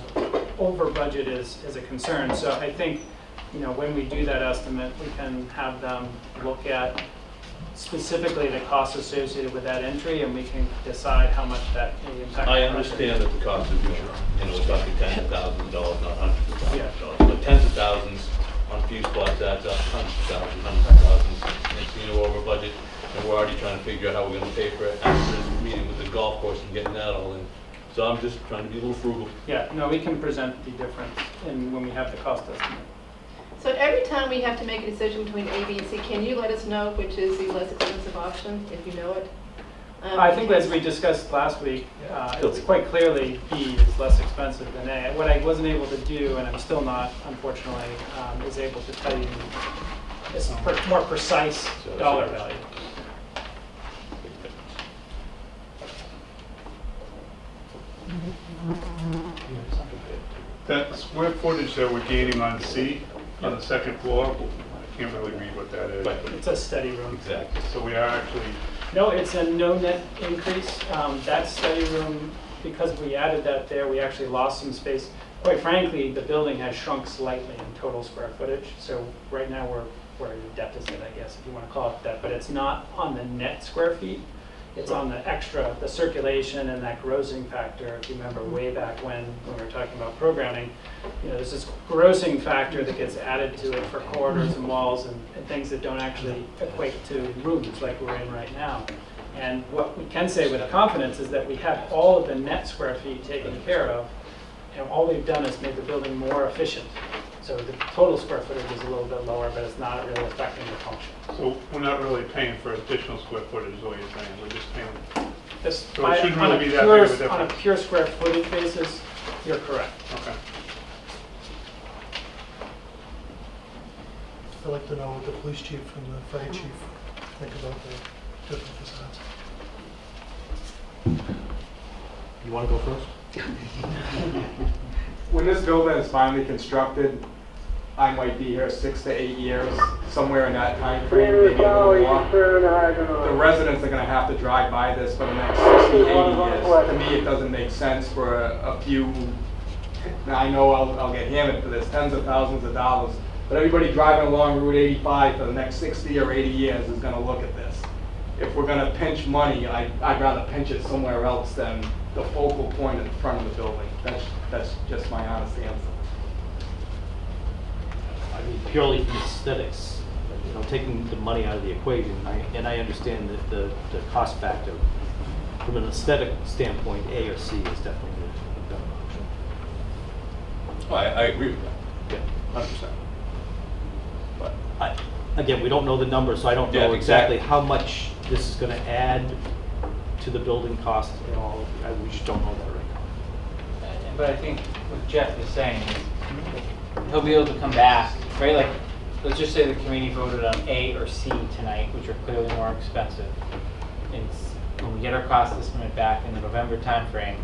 over budget is a concern. So I think, you know, when we do that estimate, we can have them look at specifically the costs associated with that entry, and we can decide how much that may impact. I the understand project. that the cost is, we're talking tens of thousands of dollars, not hundreds of thousands Yeah. of dollars, but tens of thousands on few spots adds up, hundreds of thousands. It's, over budget, and we're already trying to figure out how we're gonna pay for it after this meeting with the golf course and getting that all in. So I'm just trying to be a little frugal. Yeah, no, we can present the difference in when we have the cost estimate. So every time we have to make a decision between A, B, and C, can you let us know which is the less expensive option, if you know it? I think as we discussed last week, it's quite clearly B is less expensive than A. What I wasn't able to do, and I'm still not, unfortunately, is able to tell you a more precise dollar value. That square footage that we're gaining on C, on the second floor, I can't really read what that is. It's a study room. Exactly. So we are actually, No, it's a no net increase. That study room, because we added that there, we actually lost some space. Quite frankly, the building has shrunk slightly in total square footage. So right now we're in a deficit, I guess, if you want to call it that. But it's not on the net square feet. It's on the extra, the circulation and that grossing factor. If you remember way back when we were talking about programming, there's this grossing factor that gets added to it for corridors and walls and things that don't actually equate to rooms like we're in right now. And what we can say with confidence is that we have all of the net square feet taken care of, and all we've done is made the building more efficient. So the total square footage is a little bit lower, but it's not really affecting the function. so we're not really paying for additional square footage is what you're saying, we're just paying, This, So it shouldn't on a really be that big of a pure- On a difference. pure square footage basis, you're correct. okay. I'd like to know what the police chief and the fire chief think about the different facades. You want to go first? When this building is finally constructed, I might be here 6 to 8 years, somewhere in that time frame, maybe a little more. The residents are going to have to drive by this for the next 60, 80 years. To me, it doesn't make sense for a few, now I know I'll get hammered for this, tens of thousands of dollars But everybody driving along Route 85 for the next 60 or 80 years is gonna look at this. If we're gonna pinch money, I'd rather pinch it somewhere else than the focal point at the front of the building. That's just my honest answer. I mean, purely from aesthetics, you know, taking the money out of the equation, and I understand that the cost factor, from an aesthetic standpoint, A or C is definitely the better option. Well, I agree with that. Yeah. 100%. But again, we don't know the numbers, so I don't Yeah, know exactly exactly. how much this is gonna add to the building cost, you know, we just don't know that right now. But I think what Jeff is saying is he'll be able to come back, right? Like, let's just say the committee voted on A or C tonight, which are clearly more expensive. And when we get our cost estimate back in the November timeframe,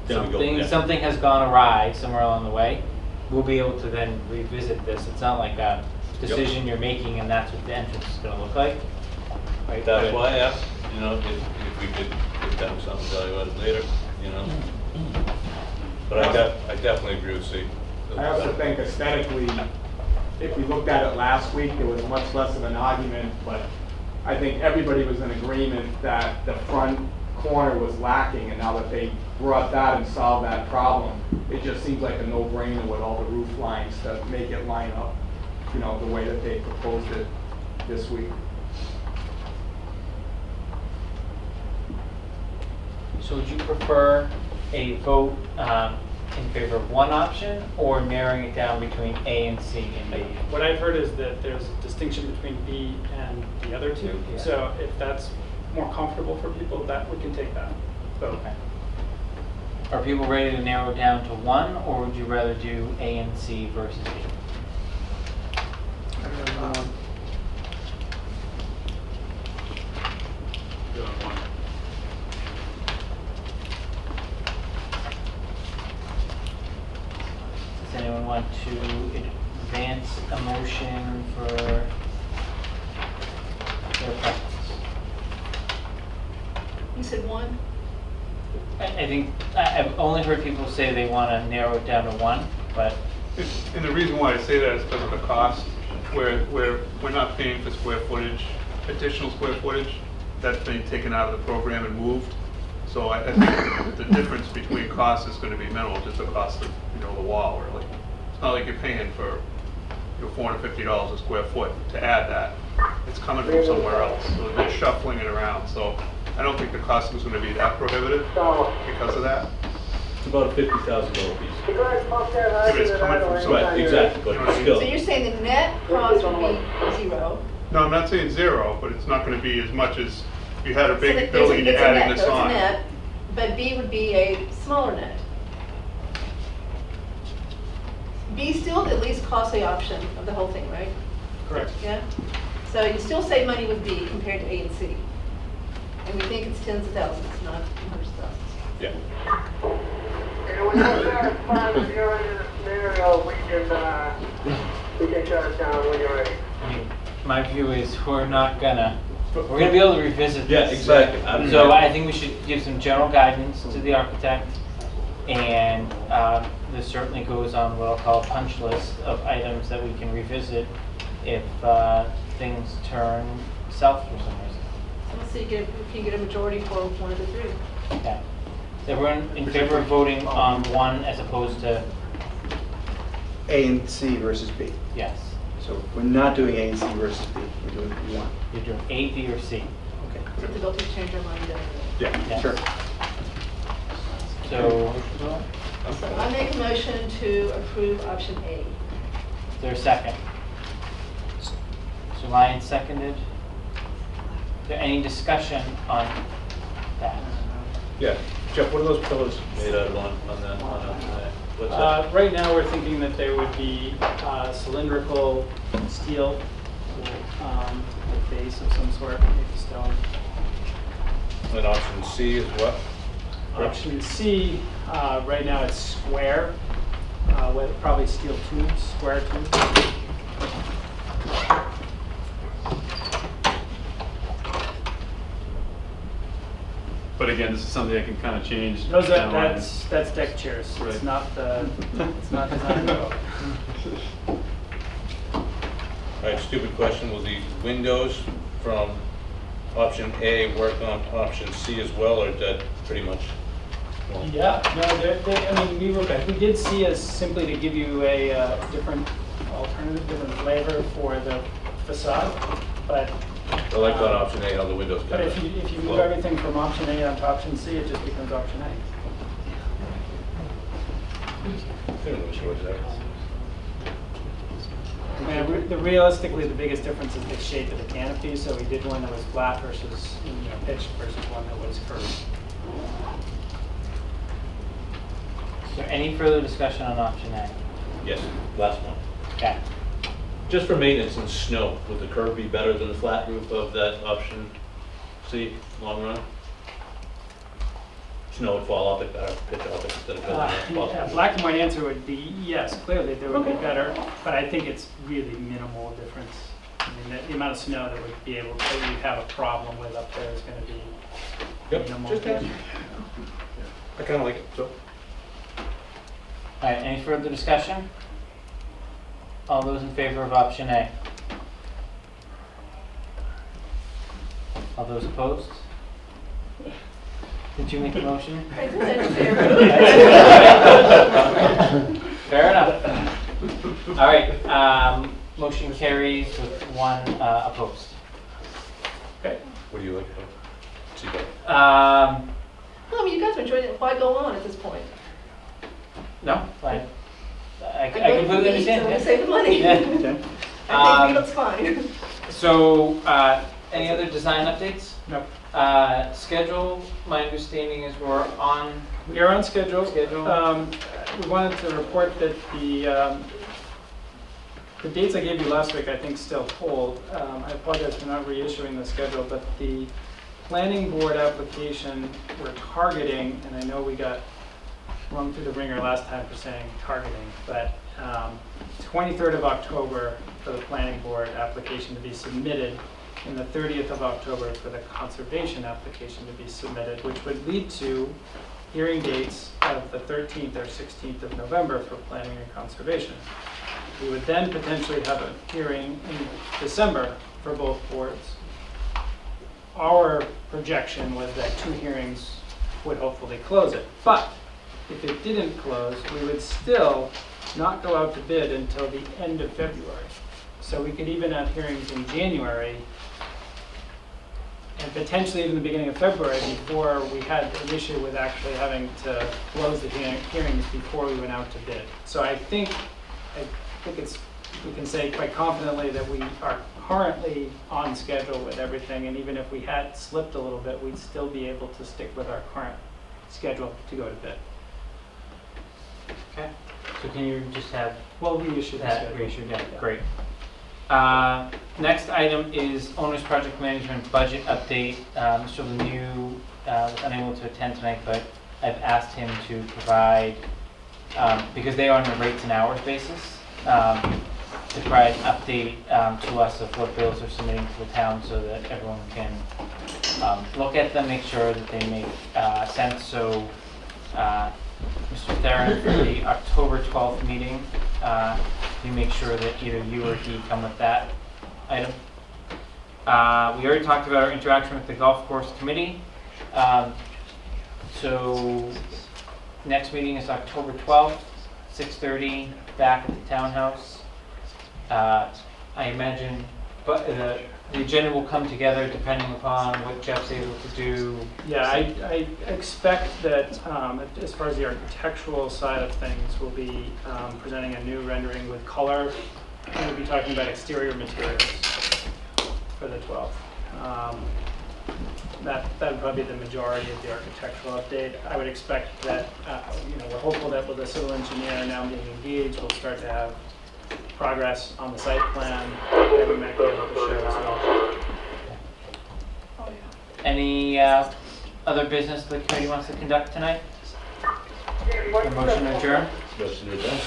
Then we go, yeah. something has gone awry somewhere along the way. We'll be able to then revisit this. It's not like a decision you're making and that's what the entrance is gonna look like. Right? That's But- why I asked, you know, if we could get them something value added later, you know? But I definitely agree with C. I also think aesthetically, if we looked at it last week, there was much less of an argument, but I think everybody was in agreement that the front corner was lacking, and now that they brought that and solved that problem, it just seems like a no-brainer with all the roof lines to make it line up, you know, the way that they proposed it this week. So would you prefer a vote in favor of one option or narrowing it down between A and C and B? What I've heard is that there's a distinction between B and the other two. Yeah. So if that's more comfortable for people, that we can take that vote. Okay. Are people ready to narrow it down to one, or would you rather do A and C versus B? Good on one. Does anyone want to advance a motion for their preference? You said one? I think, I've only heard people say they want to narrow it down to one, but And the reason why I say that is because of the cost, where we're not paying for square footage, additional square footage, that's being taken out of the program and moved. So I think the difference between costs is going to be minimal, just the cost of, you know, the wall, really. It's not like you're paying for, you know, $450 a square foot to add that. It's coming from somewhere else, so they're shuffling it around. So I don't think the cost is going to be that prohibitive because of that. It's about a $50,000 piece. If it's coming from somewhere. Right, exactly, but You know what I mean? still. So you're saying the net cost would be zero? No, I'm not saying zero, but it's not going to be as much as if you had a So big that building and you're it's a net, adding this so it's a on. net, but B would be a smaller net. B still the least costly option of the whole thing, right? Correct. Yeah? So you still save money with B compared to A and C. And we think it's tens of thousands, not hundreds of thousands. Yeah. When you're satisfied if you're in a scenario, we can shut it down when you're ready. I mean, my view is we're gonna be able to revisit Yeah, this. exactly. So I think we should give some general guidance to the architect, and this certainly goes on what I'll call a punch list of items that we can revisit if things turn south for some reason. So let's see if you can get a majority for one of the three. Okay. Is everyone in favor of voting on one as opposed to A and C versus B. yes? So we're not doing A and C versus B, we're doing one. You're doing A, B, or C? Okay. So if they'll just change their mind then. Yeah, Yes. sure. So, So I make a motion to approve option A. is there a second? So Ryan seconded. Is there any discussion on that? Yeah. Jeff, what are those pillars made out of on that? What's that? Right now, we're thinking that they would be cylindrical steel, with base of some sort, maybe stone. And option C is what? Option C, right now it's square, with probably steel tubes, square tubes. But again, this is something I can kind of change. Those down the line. that's deck chairs. Right. It's not designed. stupid question, will the windows from option A work on option C as well, or is that pretty much? well, Yeah, no, I mean, we did see as simply to give you a different alternative, different flavor for the facade, but. I like on option A how the windows But come if you in. move everything from option A onto option C, it just becomes option A. Couldn't really choose that. Realistically, the biggest difference is the shape of the canopy, so we did one that was flat versus, pitched versus one that was curved. Is there any further discussion on option A? Yes, last one. Okay. Just for maintenance and snow, would the curve be better than the flat roof of that option C, long run? Snow would fall off it better, pitch off it instead of building Yeah, it. black and white answer would be yes, clearly they would be better, but I think it's really minimal difference. I mean, the amount of snow that would be able to, that you'd have a problem with up there is going to be minimal. Just asking. I kind of like it, so. All right, any further discussion? All those in favor of option A? All those opposed? Did you make a motion? I did. Fair enough. All right, motion carries with one opposed. Okay. What do you like? See that? No, I mean, you guys are enjoying it. Why go on at this point? No, fine. I I'm going completely to understand. eat, so I'm gonna save the money. Yeah. I think Beetle's fine. So, any other design updates? No. Schedule, my understanding is we're on. We are on schedule. Schedule. We wanted to report that the dates I gave you last week, I think, still hold. I apologize for not reissuing the schedule, but the planning board application we're targeting, and I know we got run through the ringer last time for saying targeting, but 23rd of October for the planning board application to be submitted, and the 30th of October for the conservation application to be submitted, which would lead to hearing dates of the 13th or 16th of November for planning and conservation. We would then potentially have a hearing in December for both boards. Our projection was that 2 hearings would hopefully close it, but if it didn't close, we would still not go out to bid until the end of February. So we could even have hearings in January and potentially even the beginning of February before we had an issue with actually having to close the hearings before we went out to bid. So I think we can say quite confidently that we are currently on schedule with everything, and even if we had slipped a little bit, we'd still be able to stick with our current schedule to go to bid. Okay. So can you just have Well, reissue the that schedule. reissued? Yeah, great. Next item is owner's project management budget update. Mr. Lemieux was unable to attend tonight, but I've asked him to provide, because they are on a rates and hours basis, to provide an update to us of what bills are submitting to the town so that everyone can look at them, make sure that they make sense. So, Mr. Theron, for the October 12th meeting, you make sure that either you or he come with that item. We already talked about our interaction with the golf course committee. So next meeting is October 12th, 6:30, back at the townhouse. I imagine, but the agenda will come together depending upon what Jeff's able to do. Yeah, I expect that as far as the architectural side of things, we'll be presenting a new rendering with color. And we'll be talking about exterior materials for the 12th. That would probably be the majority of the architectural update. I would expect that, we're hopeful that with the civil engineer now being engaged, we'll start to have progress on the site plan that we might be able to show as well. Any other business the committee wants to conduct tonight? A motion to adjourn? Motion to adjourn.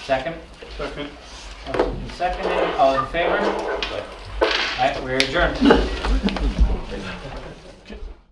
Second? Second. Motion been seconded. All in favor? All right, we're adjourned.